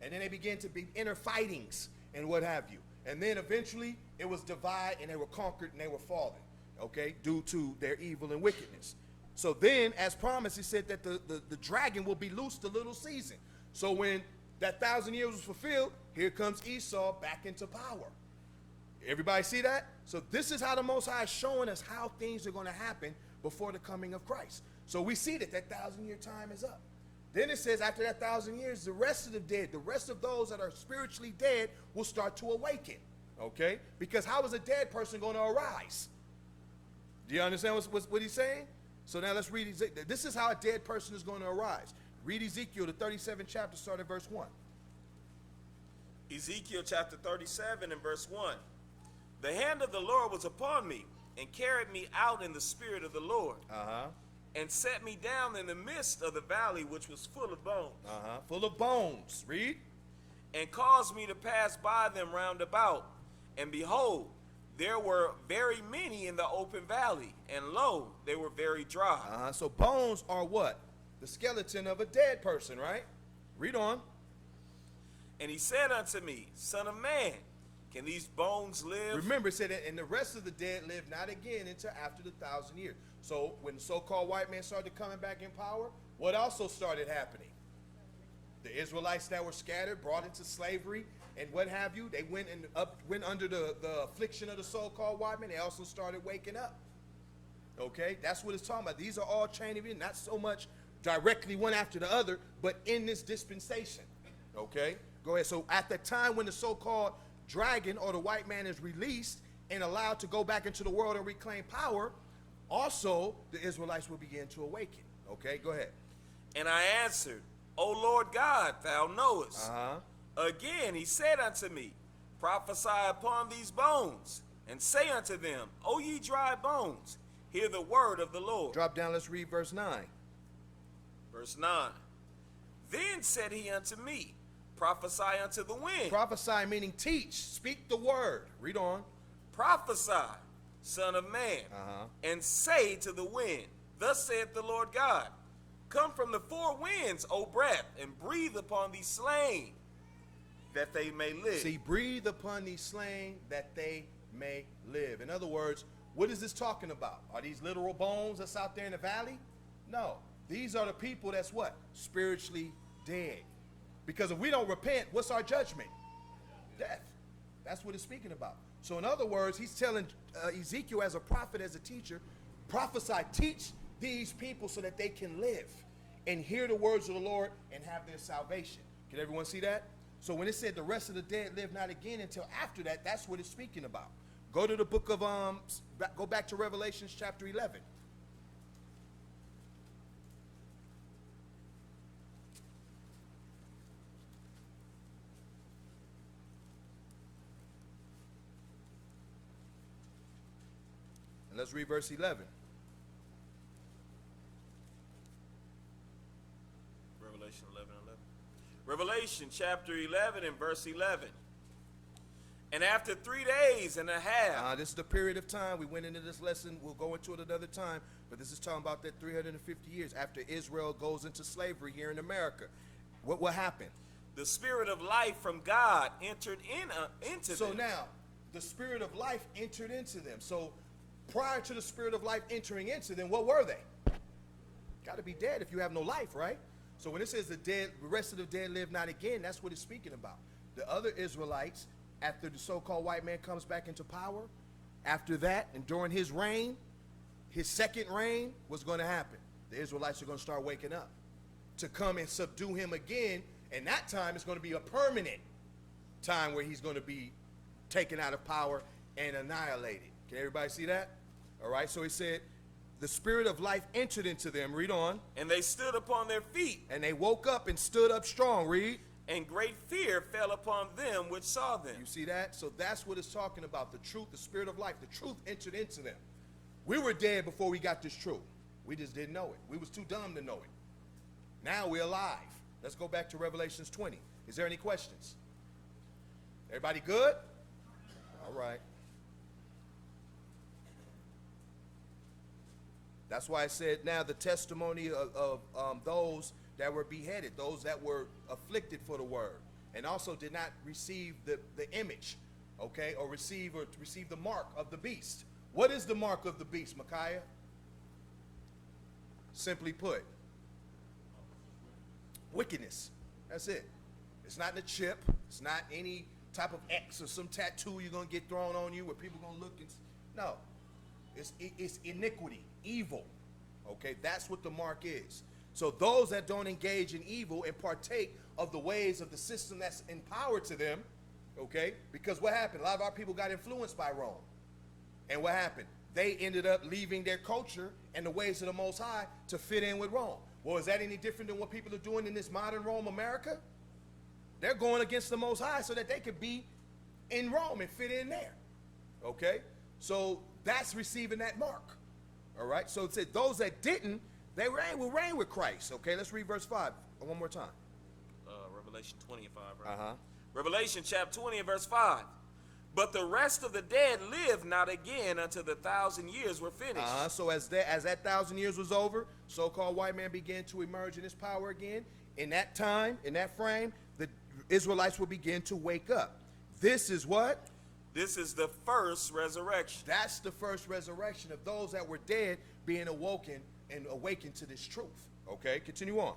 And then they began to be inner fightings and what have you. And then eventually it was divided, and they were conquered, and they were fallen, okay, due to their evil and wickedness. So then, as promised, he said that the dragon will be loosed a little season. So when that 1,000 years was fulfilled, here comes Esau back into power. Everybody see that? So this is how the Most High is showing us how things are going to happen before the coming of Christ. So we see that 1,000-year time is up. Then it says after that 1,000 years, the rest of the dead, the rest of those that are spiritually dead will start to awaken. Okay? Because how is a dead person going to arise? Do you understand what he's saying? So now let's read Ezekiel. This is how a dead person is going to arise. Read Ezekiel, the 37th chapter, start at verse 1. Ezekiel chapter 37 and verse 1. The hand of the Lord was upon me, and carried me out in the spirit of the Lord, and set me down in the midst of the valley, which was full of bones. Full of bones. Read. And caused me to pass by them round about. And behold, there were very many in the open valley, and lo, they were very dry. So bones are what? The skeleton of a dead person, right? Read on. And he said unto me, Son of man, can these bones live? Remember, it said that, and the rest of the dead live not again until after the 1,000 years. So when the so-called white man started coming back in power, what also started happening? The Israelites that were scattered, brought into slavery, and what have you, they went under the affliction of the so-called white man. They also started waking up. Okay, that's what it's talking about. These are all chain of events, not so much directly one after the other, but in this dispensation. Okay, go ahead. So at the time when the so-called dragon or the white man is released and allowed to go back into the world and reclaim power, also the Israelites will begin to awaken. Okay, go ahead. And I answered, O Lord God, thou knowest. Again he said unto me, Prophesy upon these bones, and say unto them, O ye dry bones, hear the word of the Lord. Drop down, let's read verse 9. Verse 9. Then said he unto me, Prophesy unto the wind. Prophesy meaning teach, speak the word. Read on. Prophesy, son of man, and say to the wind, Thus saith the Lord God, Come from the four winds, O breath, and breathe upon these slain, that they may live. See, breathe upon these slain, that they may live. In other words, what is this talking about? Are these literal bones that's out there in the valley? No. These are the people that's what? Spiritually dead. Because if we don't repent, what's our judgment? Death. That's what it's speaking about. So in other words, he's telling Ezekiel as a prophet, as a teacher, prophesy, teach these people so that they can live and hear the words of the Lord and have their salvation. Can everyone see that? So when it said the rest of the dead live not again until after that, that's what it's speaking about. Go to the book of, go back to Revelation chapter 11. And let's read verse 11. Revelation 11:11. Revelation chapter 11 and verse 11. And after 3 days and a half. This is the period of time. We went into this lesson. We'll go into it another time. But this is talking about that 350 years after Israel goes into slavery here in America. What will happen? The spirit of life from God entered into them. So now, the spirit of life entered into them. So prior to the spirit of life entering into them, what were they? Got to be dead if you have no life, right? So when it says the rest of the dead live not again, that's what it's speaking about. The other Israelites, after the so-called white man comes back into power, after that and during his reign, his second reign, what's going to happen? The Israelites are going to start waking up to come and subdue him again, and that time is going to be a permanent time where he's going to be taken out of power and annihilated. Can everybody see that? All right, so he said, the spirit of life entered into them. Read on. And they stood upon their feet. And they woke up and stood up strong. Read. and great fear fell upon them which saw them. You see that? So that's what it's talking about. The truth, the spirit of life. The truth entered into them. We were dead before we got this truth. We just didn't know it. We was too dumb to know it. Now we're alive. Let's go back to Revelations 20. Is there any questions? Everybody good? All right. That's why I said now the testimony of those that were beheaded, those that were afflicted for the word, and also did not receive the image, okay, or receive the mark of the beast. What is the mark of the beast, Micaiah? Simply put, wickedness. That's it. It's not the chip. It's not any type of X or some tattoo you're going to get thrown on you where people going to look and... No. It's iniquity, evil. Okay, that's what the mark is. So those that don't engage in evil and partake of the ways of the system that's in power to them, okay, because what happened? A lot of our people got influenced by Rome. And what happened? They ended up leaving their culture and the ways of the Most High to fit in with Rome. Well, is that any different than what people are doing in this modern Rome, America? They're going against the Most High so that they could be in Rome and fit in there. Okay? So that's receiving that mark. All right? So it said those that didn't, they will reign with Christ. Okay, let's read verse 5 one more time. Revelation 20 and 5, right? Uh-huh. Revelation chapter 20 and verse 5. But the rest of the dead live not again until the 1,000 years were finished. So as that 1,000 years was over, so-called white man began to emerge in his power again. In that time, in that frame, the Israelites will begin to wake up. This is what? This is the first resurrection. That's the first resurrection of those that were dead being awoken and awakened to this truth. Okay, continue on.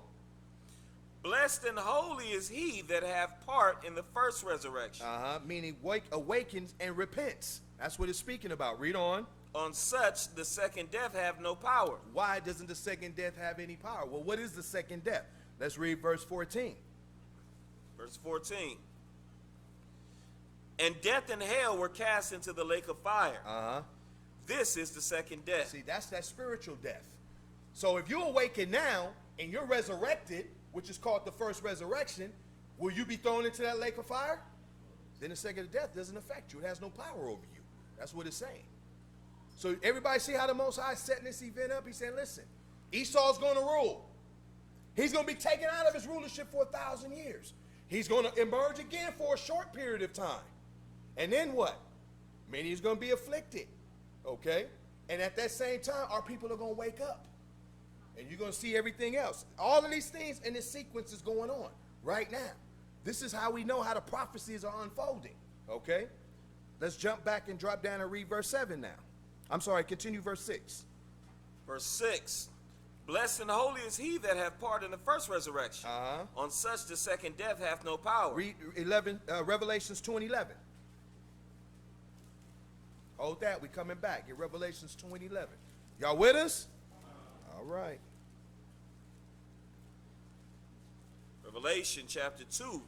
Blessed and holy is he that hath part in the first resurrection. Meaning awakens and repents. That's what it's speaking about. Read on. On such the second death have no power. Why doesn't the second death have any power? Well, what is the second death? Let's read verse 14. Verse 14. And death and hell were cast into the lake of fire. This is the second death. See, that's that spiritual death. So if you awaken now and you're resurrected, which is called the first resurrection, will you be thrown into that lake of fire? Then the second death doesn't affect you. It has no power over you. That's what it's saying. So everybody see how the Most High is setting this event up? He's saying, listen, Esau's going to rule. He's going to be taken out of his rulership for 1,000 years. He's going to emerge again for a short period of time. And then what? Many is going to be afflicted. Okay? And at that same time, our people are going to wake up. And you're going to see everything else. All of these things in this sequence is going on right now. This is how we know how the prophecies are unfolding. Okay? Let's jump back and drop down and read verse 7 now. I'm sorry, continue verse 6. Verse 6. Blessed and holy is he that hath part in the first resurrection. On such the second death hath no power. Read Revelations 2:11. Hold that, we coming back. Get Revelations 2:11. Y'all with us? All right. Revelation chapter 2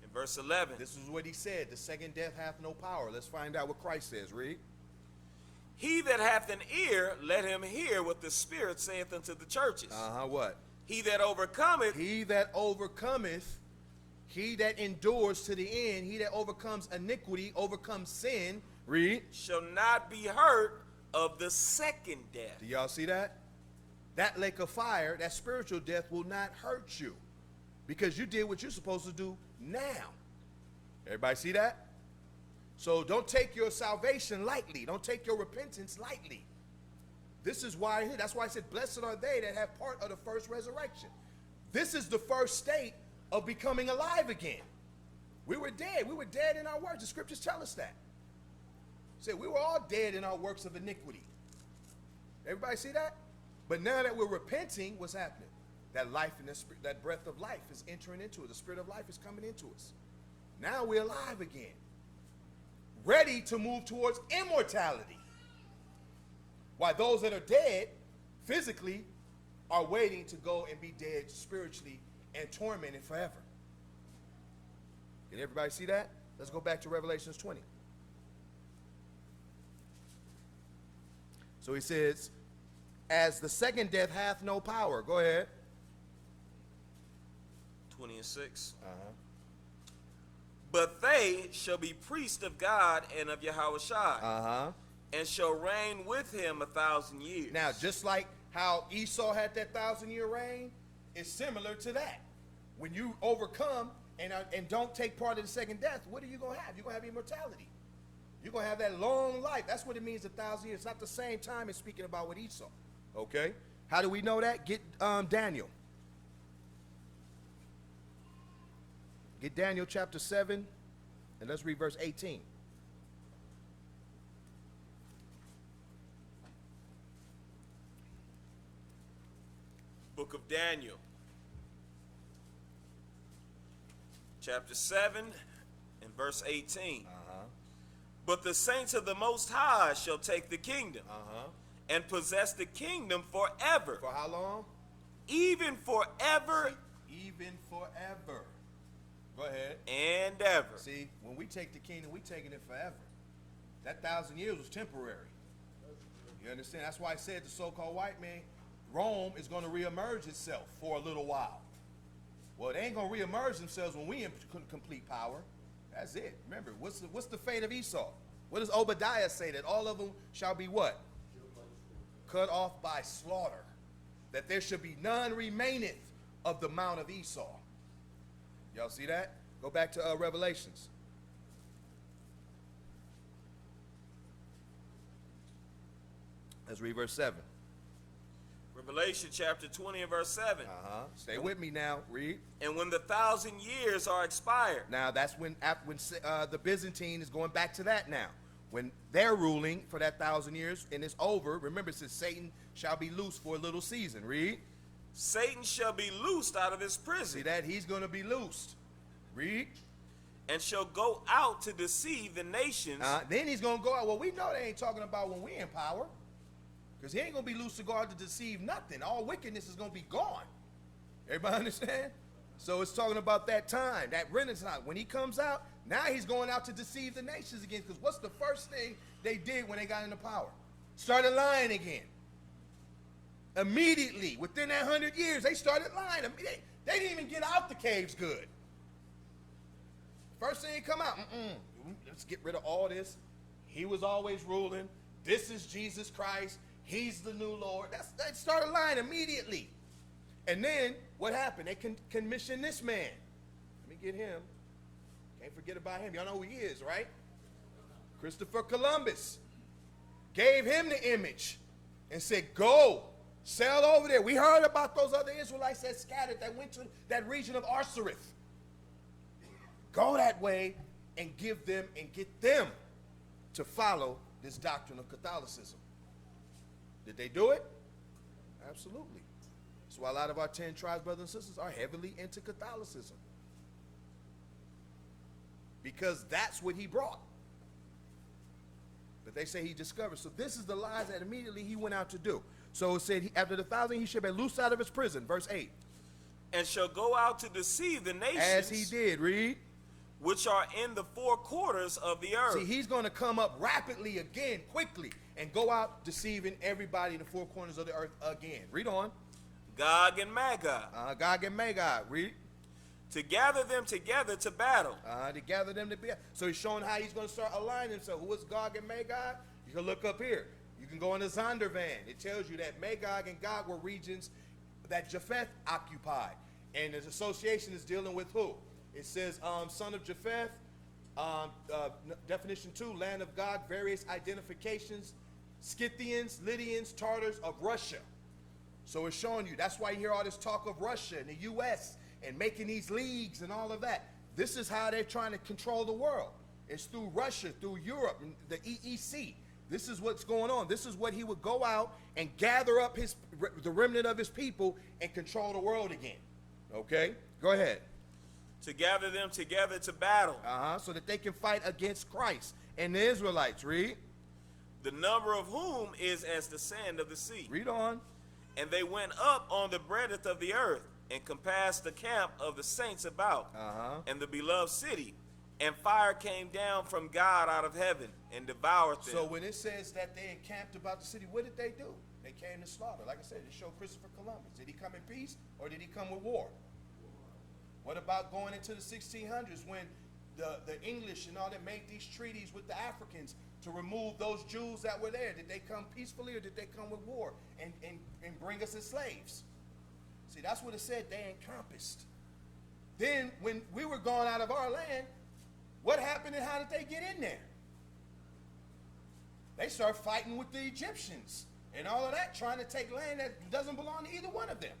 and verse 11. This is what he said. The second death hath no power. Let's find out what Christ says. Read. He that hath an ear, let him hear what the Spirit saith unto the churches. What? He that overcometh. He that overcometh, he that endures to the end, he that overcomes iniquity, overcomes sin. Read. Shall not be hurt of the second death. Do y'all see that? That lake of fire, that spiritual death will not hurt you because you did what you're supposed to do now. Everybody see that? So don't take your salvation lightly. Don't take your repentance lightly. This is why, that's why I said, blessed are they that have part of the first resurrection. This is the first state of becoming alive again. We were dead. We were dead in our works. The scriptures tell us that. Say we were all dead in our works of iniquity. Everybody see that? But now that we're repenting, what's happening? That life and that breath of life is entering into us. The spirit of life is coming into us. Now we're alive again. Ready to move towards immortality. While those that are dead physically are waiting to go and be dead spiritually and tormented forever. Did everybody see that? Let's go back to Revelations 20. So he says, as the second death hath no power. Go ahead. 20 and 6. Uh-huh. But they shall be priests of God and of Yahushua, Uh-huh. and shall reign with him 1,000 years. Now, just like how Esau had that 1,000-year reign, it's similar to that. When you overcome and don't take part of the second death, what are you going to have? You're going to have immortality. You're going to have that long life. That's what it means, 1,000 years. It's not the same time as speaking about with Esau. Okay? How do we know that? Get Daniel. Get Daniel chapter 7, and let's read verse 18. Book of Daniel, chapter 7 and verse 18. But the saints of the Most High shall take the kingdom and possess the kingdom forever. For how long? Even forever. Even forever. Go ahead. And ever. See, when we take the kingdom, we taking it forever. That 1,000 years was temporary. You understand? That's why I said the so-called white man, Rome is going to reemerge itself for a little while. Well, they ain't going to reemerge themselves when we in complete power. That's it. Remember, what's the fate of Esau? What does Obadiah say? That all of them shall be what? Cut off by slaughter. That there should be none remaineth of the mount of Esau. Y'all see that? Go back to Revelations. Let's read verse 7. Revelation chapter 20 and verse 7. Stay with me now. Read. And when the 1,000 years are expired. Now that's when the Byzantine is going back to that now. When they're ruling for that 1,000 years and it's over, remember it says Satan shall be loosed for a little season. Read. Satan shall be loosed out of his prison. See that? He's going to be loosed. Read. And shall go out to deceive the nations. Then he's going to go out. Well, we know they ain't talking about when we're in power. Because he ain't going to be loose to go out to deceive nothing. All wickedness is going to be gone. Everybody understand? So it's talking about that time, that Renaissance. When he comes out, now he's going out to deceive the nations again. Because what's the first thing they did when they got into power? Started lying again. Immediately, within that 100 years, they started lying. They didn't even get out the caves good. First thing come out, let's get rid of all this. He was always ruling. This is Jesus Christ. He's the new Lord. They started lying immediately. And then what happened? They commissioned this man. Let me get him. Can't forget about him. Y'all know who he is, right? Christopher Columbus. Gave him the image and said, go, sail over there. We heard about those other Israelites that scattered, that went to that region of Arsareth. Go that way and give them and get them to follow this doctrine of Catholicism. Did they do it? Absolutely. That's why a lot of our 10 tribes, brothers and sisters, are heavily into Catholicism. Because that's what he brought. But they say he discovered. So this is the lies that immediately he went out to do. So it said after the 1,000 he should be loosed out of his prison. Verse 8. And shall go out to deceive the nations. As he did. Read. Which are in the four quarters of the earth. See, he's going to come up rapidly again, quickly, and go out deceiving everybody in the four corners of the earth again. Read on. Gog and Magog. Gog and Magog. Read. To gather them together to battle. To gather them together. So he's showing how he's going to start aligning himself. Who is Gog and Magog? You can look up here. You can go in the Zondervan. It tells you that Magog and Gog were regions that Japheth occupied. And his association is dealing with who? It says, son of Japheth, definition 2, land of Gog, various identifications, Scythians, Lydians, Tartars of Russia. So it's showing you, that's why you hear all this talk of Russia and the U.S. and making these leagues and all of that. This is how they're trying to control the world. It's through Russia, through Europe, and the EEC. This is what's going on. This is what he would go out and gather up the remnant of his people and control the world again. Okay? Go ahead. To gather them together to battle. So that they can fight against Christ and the Israelites. Read. The number of whom is as the sand of the sea. Read on. And they went up on the breadth of the earth and compassed the camp of the saints about and the beloved city. And fire came down from God out of heaven and devoured them. So when it says that they encamped about the city, what did they do? They came to slaughter. Like I said, it showed Christopher Columbus. Did he come in peace or did he come with war? What about going into the 1600s when the English and all that made these treaties with the Africans to remove those Jews that were there? Did they come peacefully or did they come with war and bring us as slaves? See, that's what it said they encompassed. Then when we were gone out of our land, what happened and how did they get in there? They start fighting with the Egyptians and all of that, trying to take land that doesn't belong to either one of them.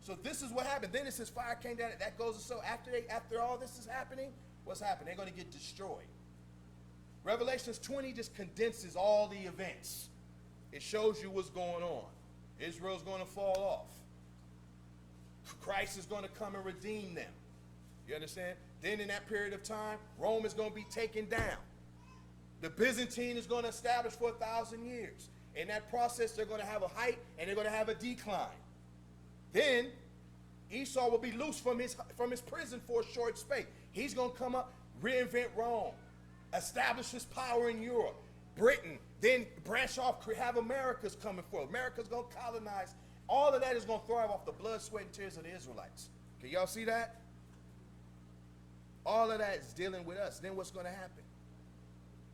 So this is what happened. Then it says fire came down. That goes, so after all this is happening, what's happening? They're going to get destroyed. Revelations 20 just condenses all the events. It shows you what's going on. Israel's going to fall off. Christ is going to come and redeem them. You understand? Then in that period of time, Rome is going to be taken down. The Byzantine is going to establish for 1,000 years. In that process, they're going to have a height and they're going to have a decline. Then Esau will be loosed from his prison for a short space. He's going to come up, reinvent Rome, establish his power in Europe, Britain, then branch off, have America's coming forth. America's going to colonize. All of that is going to thrive off the blood, sweat, and tears of the Israelites. Can y'all see that? All of that is dealing with us. Then what's going to happen?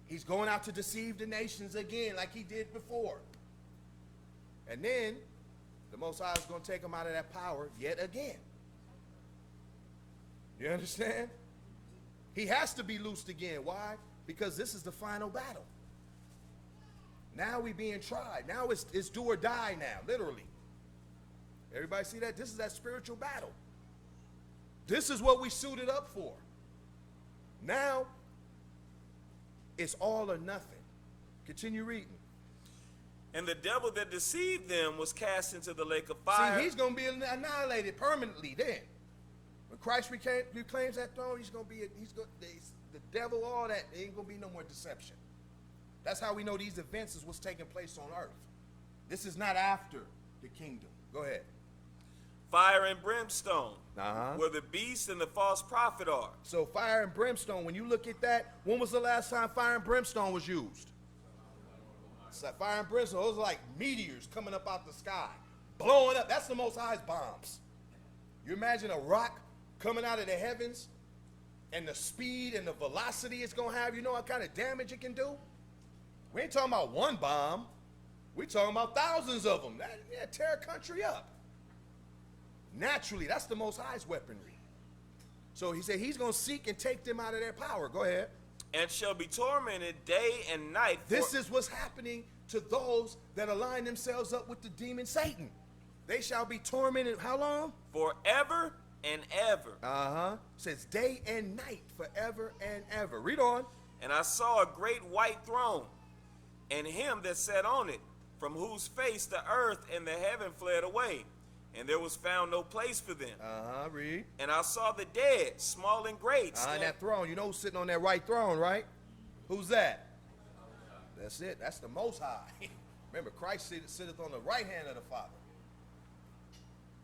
He's going out to deceive the nations again like he did before. And then the Most High is going to take him out of that power yet again. You understand? He has to be loosed again. Why? Because this is the final battle. Now we being tried. Now it's do or die now, literally. Everybody see that? This is that spiritual battle. This is what we suited up for. Now, it's all or nothing. Continue reading. And the devil that deceived them was cast into the lake of fire. See, he's going to be annihilated permanently then. When Christ reclaims that throne, the devil, all that, there ain't going to be no more deception. That's how we know these events is what's taking place on earth. This is not after the kingdom. Go ahead. Fire and brimstone, Uh-huh. where the beast and the false prophet are. So fire and brimstone, when you look at that, when was the last time fire and brimstone was used? It's like fire and brimstone, those are like meteors coming up out the sky, blowing up. That's the Most High's bombs. You imagine a rock coming out of the heavens and the speed and the velocity it's going to have, you know what kind of damage it can do? We ain't talking about one bomb. We're talking about thousands of them. That tear a country up. Naturally, that's the Most High's weaponry. So he said he's going to seek and take them out of their power. Go ahead. And shall be tormented day and night. This is what's happening to those that align themselves up with the demon Satan. They shall be tormented, how long? Forever and ever. Uh-huh. Says day and night, forever and ever. Read on. And I saw a great white throne, and him that sat on it, from whose face the earth and the heaven fled away. And there was found no place for them. Uh-huh, read. And I saw the dead, small and great. On that throne. You know who's sitting on that right throne, right? Who's that? That's it. That's the Most High. Remember, Christ sitteth on the right hand of the Father.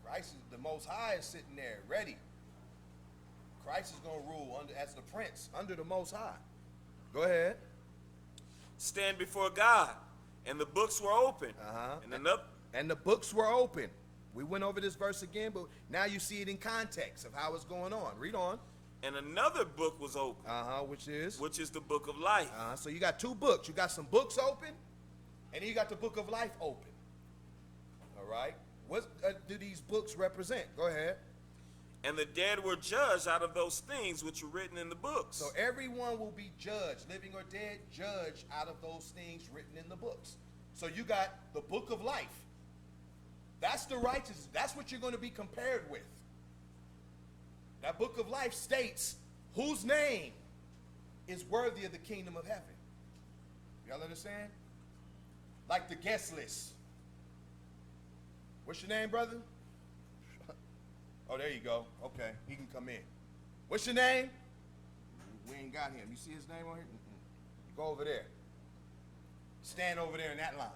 Christ is the Most High is sitting there, ready. Christ is going to rule as the prince, under the Most High. Go ahead. Stand before God, and the books were open. Uh-huh. And the books were open. We went over this verse again, but now you see it in context of how it's going on. Read on. And another book was open. Uh-huh, which is? Which is the book of life. Uh-huh, so you got two books. You got some books open, and then you got the book of life open. All right? What do these books represent? Go ahead. And the dead were judged out of those things which were written in the books. So everyone will be judged, living or dead, judged out of those things written in the books. So you got the book of life. That's the righteous. That's what you're going to be compared with. That book of life states whose name is worthy of the kingdom of heaven. Y'all understand? Like the guest list. What's your name, brother? Oh, there you go. Okay, he can come in. What's your name? We ain't got him. You see his name on here? You go over there. Stand over there in that line.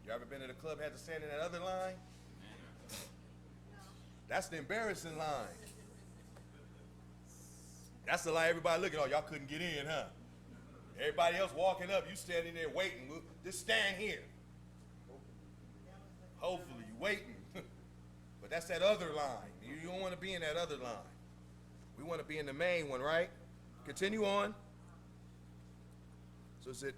You ever been in a club, had to stand in that other line? That's the embarrassing line. That's the line everybody looking at. Oh, y'all couldn't get in, huh? Everybody else walking up, you standing there waiting. Just stand here. Hopefully you waiting. But But that's that other line. You don't want to be in that other line. We want to be in the main one, right? Continue on. So is it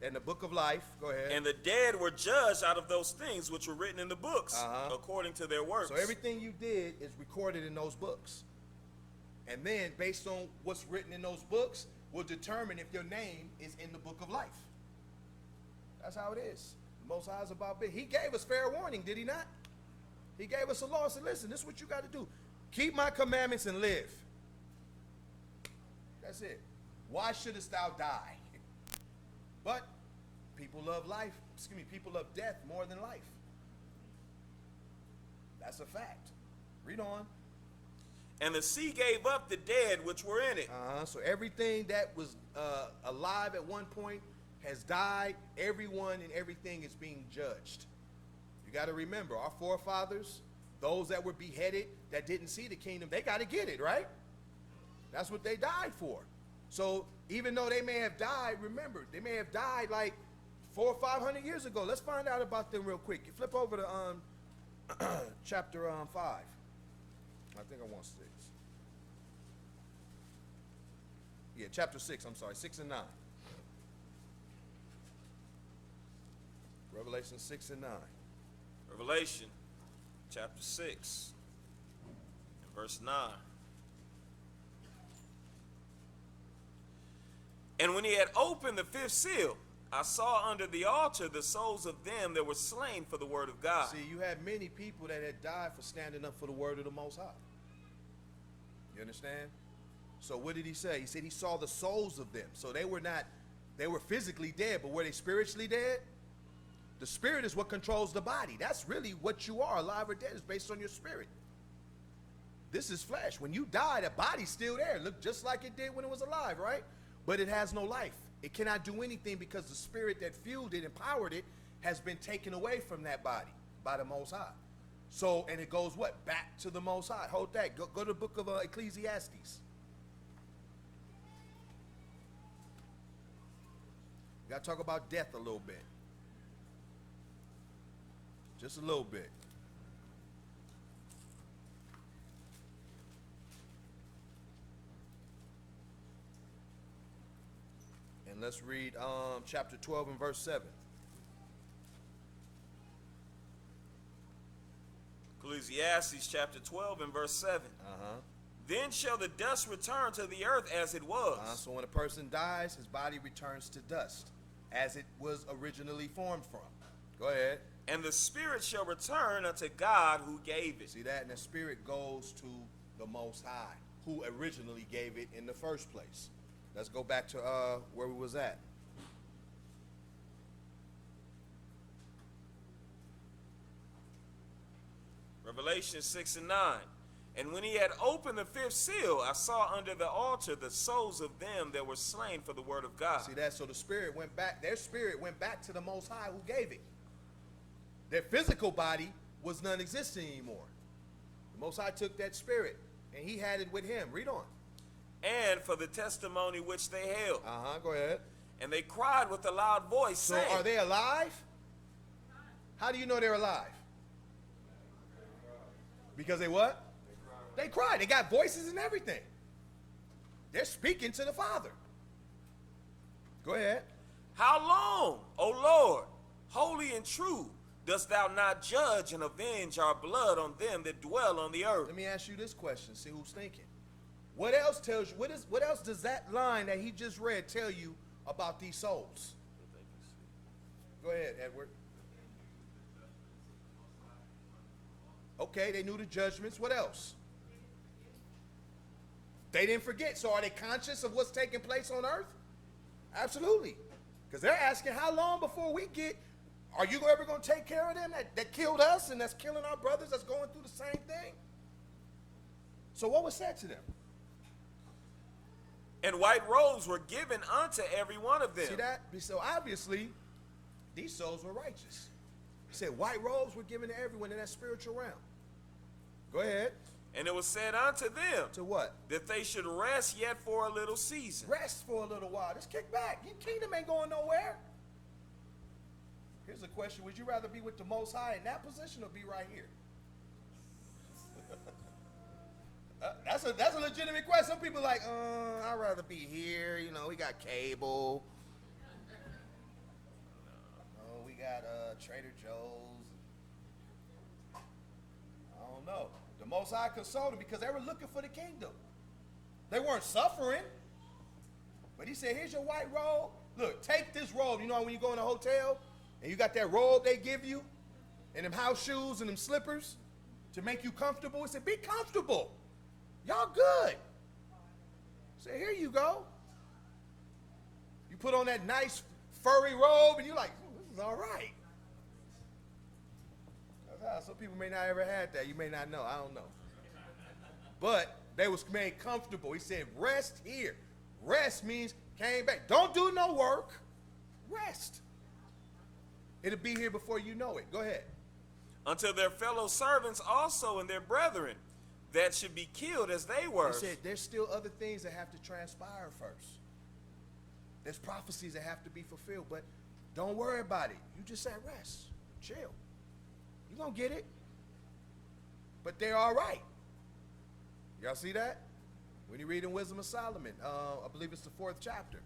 in the book of life? Go ahead. And the dead were judged out of those things which were written in the books, according to their works. So everything you did is recorded in those books. And then, based on what's written in those books, will determine if your name is in the book of life. That's how it is. The Most High is about big. He gave us fair warning, did he not? He gave us a law and said, listen, this is what you got to do. Keep my commandments and live. That's it. Why shouldest thou die? But people love life, people love death more than life. That's a fact. Read on. And the sea gave up the dead which were in it. So everything that was alive at one point has died. Everyone and everything is being judged. You got to remember, our forefathers, those that were beheaded, that didn't see the kingdom, they got to get it, right? That's what they died for. So even though they may have died, remember, they may have died like 400 or 500 years ago. Let's find out about them real quick. You flip over to chapter 5. I think I want 6. Yeah, chapter 6, I'm sorry, 6 and 9. Revelation 6 and 9. Revelation chapter 6 and verse 9. And when he had opened the 5th seal, I saw under the altar the souls of them that were slain for the word of God. See, you had many people that had died for standing up for the word of the Most High. You understand? So what did he say? He said he saw the souls of them. So they were physically dead, but were they spiritually dead? The spirit is what controls the body. That's really what you are, alive or dead, is based on your spirit. This is flesh. When you die, the body's still there. Look just like it did when it was alive, right? But it has no life. It cannot do anything because the spirit that fueled it, empowered it, has been taken away from that body by the Most High. So, and it goes what? Back to the Most High. Hold that. Go to the book of Ecclesiastes. We got to talk about death a little bit. Just a little bit. And let's read chapter 12 and verse 7. Ecclesiastes chapter 12 and verse 7. Then shall the dust return to the earth as it was. So when a person dies, his body returns to dust, as it was originally formed from. Go ahead. And the spirit shall return unto God who gave it. See that? And the spirit goes to the Most High, who originally gave it in the first place. Let's go back to where we was at. Revelation 6 and 9. And when he had opened the 5th seal, I saw under the altar the souls of them that were slain for the word of God. See that? So the spirit went back. Their spirit went back to the Most High who gave it. Their physical body was non-existent anymore. The Most High took that spirit and he had it with him. Read on. And for the testimony which they held. Go ahead. And they cried with a loud voice, so saying, are they alive? How do you know they're alive? Because they what? They cry. They got voices and everything. They're speaking to the Father. Go ahead. How long, O Lord, holy and true, dost thou not judge and avenge our blood on them that dwell on the earth? Let me ask you this question. See who's thinking. What else tells you? What else does that line that he just read tell you about these souls? Go ahead, Edward. Okay, they knew the judgments. What else? They didn't forget. So are they conscious of what's taking place on earth? Absolutely. Because they're asking, how long before we get, are you ever going to take care of them that killed us and that's killing our brothers that's going through the same thing? So what was said to them? And white robes were given unto every one of them. See that? So obviously, these souls were righteous. He said white robes were given to everyone in that spiritual realm. Go ahead. And it was said unto them. To what? That they should rest yet for a little season. Rest for a little while. Just kick back. Your kingdom ain't going nowhere. Here's a question. Would you rather be with the Most High in that position or be right here? That's a legitimate question. Some people like, I'd rather be here. You know, we got cable. We got Trader Joe's. I don't know. The Most High consoled them because they were looking for the kingdom. They weren't suffering. But he said, here's your white robe. Look, take this robe. You know when you go in a hotel and you got that robe they give you and them house shoes and them slippers to make you comfortable? He said, be comfortable. Y'all good. He said, here you go. You put on that nice furry robe and you're like, this is all right. Some people may not ever had that. You may not know. I don't know. But they was made comfortable. He said, rest here. Rest means came back. Don't do no work. Rest. It'll be here before you know it. Go ahead. Until their fellow servants also and their brethren that should be killed as they were. He said there's still other things that have to transpire first. There's prophecies that have to be fulfilled, but don't worry about it. You just say rest. Chill. You're going to get it. But they're all right. Y'all see that? When you read in Wisdom of Solomon, I believe it's the 4th chapter.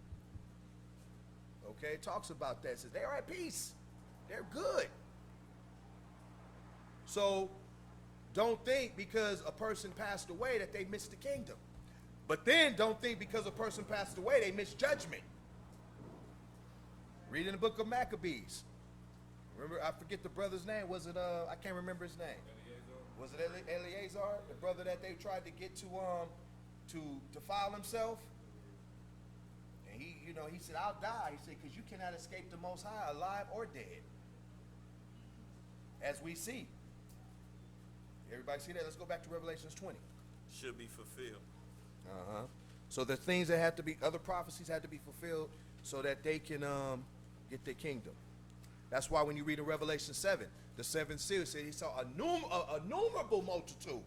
Okay, it talks about that. It says they are at peace. They're good. So don't think because a person passed away that they missed the kingdom. But then don't think because a person passed away they missed judgment. Read in the book of Maccabees. Remember, I forget the brother's name. Was it, I can't remember his name. Was it Eleazar, the brother that they tried to get to defile himself? And he, you know, he said, I'll die. He said, because you cannot escape the Most High, alive or dead. As we see. Everybody see that? Let's go back to Revelations 20. Should be fulfilled. Uh-huh. So the things that have to be, other prophecies had to be fulfilled so that they can get their kingdom. That's why when you read in Revelation 7, the 7 seals said he saw a innumerable multitude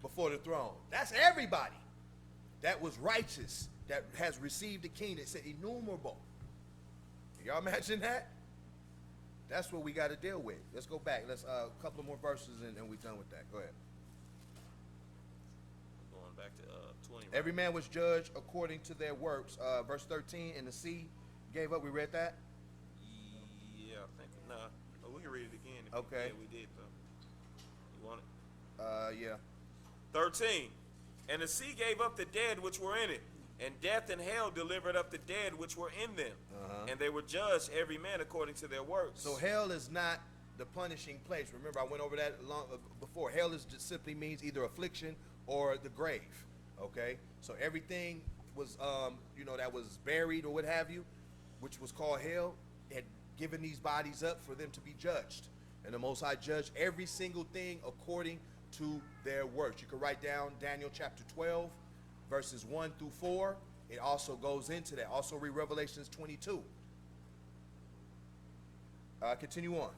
before the throne. That's everybody that was righteous, that has received the kingdom. It said innumerable. Can y'all imagine that? That's what we got to deal with. Let's go back. Let's a couple of more verses and we're done with that. Go ahead. Going back to 20. Every man was judged according to their works. Verse 13, and the sea gave up. We read that? Yeah, I think. No, we can read it again. Okay. Yeah, we did, though. You want it? Yeah. 13. And the sea gave up the dead which were in it, and death and hell delivered up the dead which were in them. And they were judged every man according to their works. So hell is not the punishing place. Remember, I went over that before. Hell is just simply means either affliction or the grave. Okay? So everything was, that was buried or what have you, which was called hell, had given these bodies up for them to be judged. And the Most High judged every single thing according to their works. You can write down Daniel chapter 12, verses 1 through 4. It also goes into that. Also read Revelations 22. Continue on.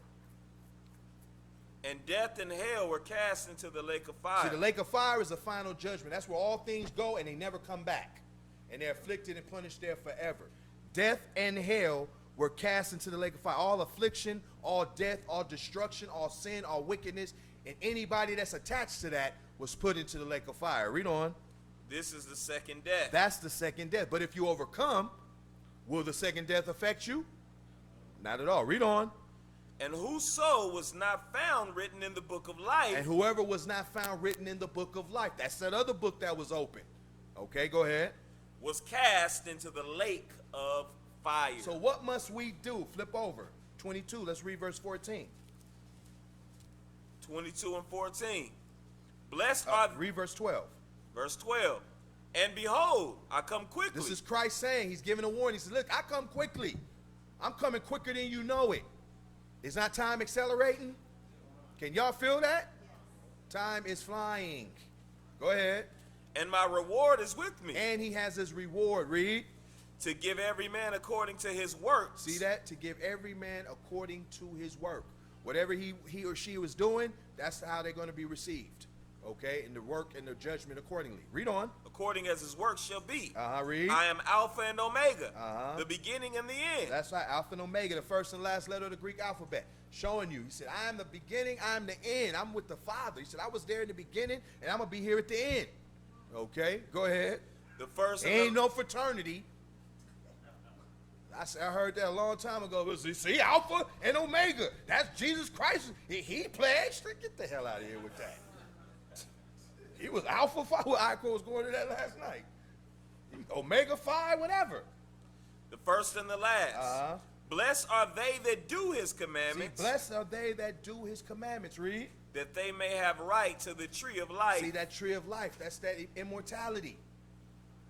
And death and hell were cast into the lake of fire. See, the lake of fire is the final judgment. That's where all things go and they never come back. And they're afflicted and punished there forever. Death and hell were cast into the lake of fire. All affliction, all death, all destruction, all sin, all wickedness, and anybody that's attached to that was put into the lake of fire. Read on. This is the second death. That's the second death. But if you overcome, will the second death affect you? Not at all. Read on. And whoso was not found written in the book of life. And whoever was not found written in the book of life. That's that other book that was open. Okay, go ahead. Was cast into the lake of fire. So what must we do? Flip over. 22. Let's read verse 14. 22 and 14. Blessed are... Read verse 12. Verse 12. And behold, I come quickly. This is Christ saying, he's giving a warning. He says, look, I come quickly. I'm coming quicker than you know it. Is not time accelerating? Can y'all feel that? Time is flying. Go ahead. And my reward is with me. And he has his reward. Read. To give every man according to his works. See that? To give every man according to his work. Whatever he or she was doing, that's how they're going to be received. okay, and the work and the judgment accordingly. Read on. according as his work shall be. Read. I am Alpha and Omega, Uh-huh. the beginning and the end. That's right, Alpha and Omega, the first and last letter of the Greek alphabet. Showing you. He said, I am the beginning, I am the end. I'm with the Father. He said, I was there in the beginning, and I'm going to be here at the end. Okay, go ahead. The first and Ain't no fraternity. I heard that a long time ago. See, Alpha and Omega. That's Jesus Christ. He pledged. Get the hell out of here with that. He was Alpha 5. Well, Icon was going to that last night. Omega 5, whatever. the first and the last. Blessed are they that do his commandments. See, blessed are they that do his commandments. Read. That they may have right to the tree of life. See, that tree of life. That's that immortality.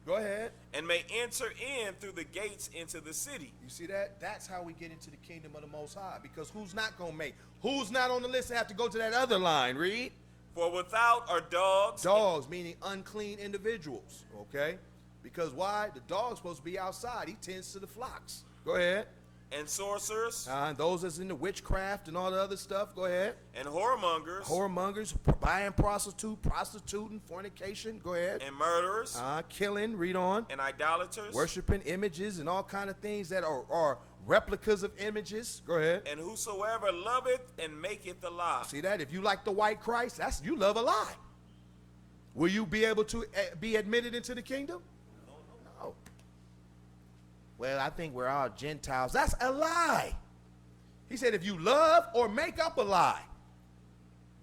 Go ahead. And may enter in through the gates into the city. You see that? That's how we get into the kingdom of the Most High. Because who's not going to make? Who's not on the list and have to go to that other line? Read. For without are dogs. Dogs, meaning unclean individuals. Okay? Because why? The dog's supposed to be outside. He tends to the flocks. Go ahead. And sorcerers. And those that's into witchcraft and all the other stuff. Go ahead. And whoremongers. Whoremongers, buying prostituting, fornication. Go ahead. And murderers. Killing. Read on. And idolaters. Worshiping images and all kind of things that are replicas of images. Go ahead. And whosoever loveth and maketh a lie. See that? If you like the white Christ, you love a lie. Will you be able to be admitted into the kingdom? No. Well, I think we're all Gentiles. That's a lie. He said if you love or make up a lie.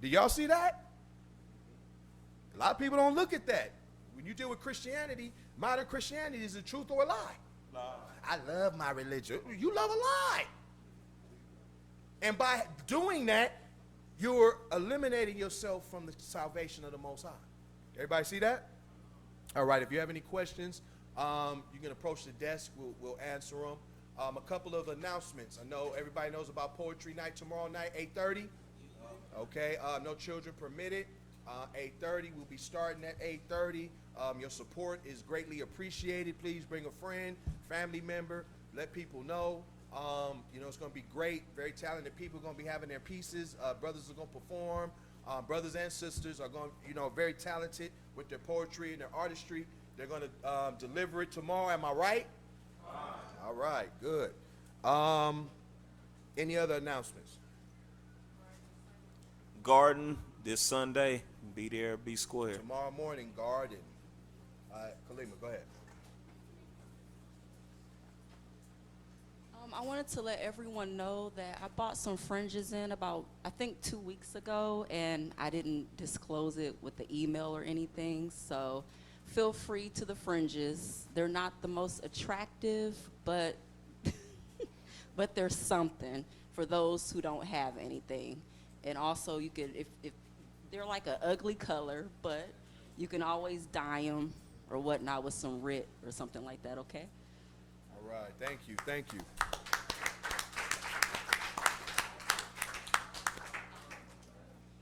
Do y'all see that? A lot of people don't look at that. When you deal with Christianity, modern Christianity is the truth or a lie. I love my religion. You love a lie. And by doing that, you're eliminating yourself from the salvation of the Most High. Everybody see that? All right, if you have any questions, you can approach the desk. We'll answer them. A couple of announcements. I know everybody knows about Poetry Night tomorrow night, 8:30. Okay, no children permitted. 8:30, we'll be starting at 8:30. Your support is greatly appreciated. Please bring a friend, family member, let people know. It's going to be great. Very talented people are going to be having their pieces. Brothers are going to perform. Brothers and sisters are going, very talented with their poetry and their artistry. They're going to deliver it tomorrow. Am I right? All right, good. Any other announcements? Garden this Sunday. Be there, be square. Tomorrow morning, garden. Kalima, go ahead. I wanted to let everyone know that I bought some fringes in about, I think, 2 weeks ago, and I didn't disclose it with the email or anything, so feel free to the fringes. They're not the most attractive, but but there's something for those who don't have anything. And also, you could, if they're like an ugly color, but you can always dye them or whatnot with some RIT or something like that, okay? All right, thank you.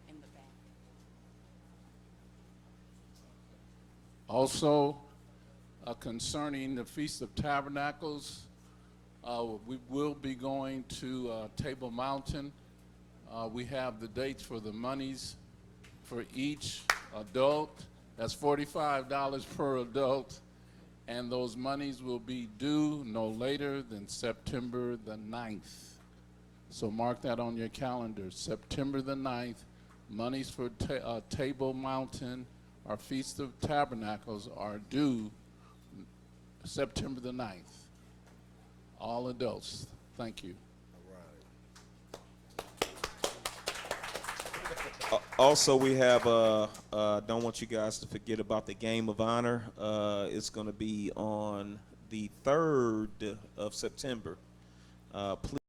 In the back. Also, concerning the Feast of Tabernacles, we will be going to Table Mountain. We have the dates for the monies for each adult. That's $45 per adult. And those monies will be due no later than September the 9th. So mark that on your calendar. September the 9th, monies for Table Mountain, our Feast of Tabernacles, are due September the 9th. All adults. Thank you. Also, we have, don't want you guys to forget about the Game of Honor. It's going to be on the 3rd of September. Please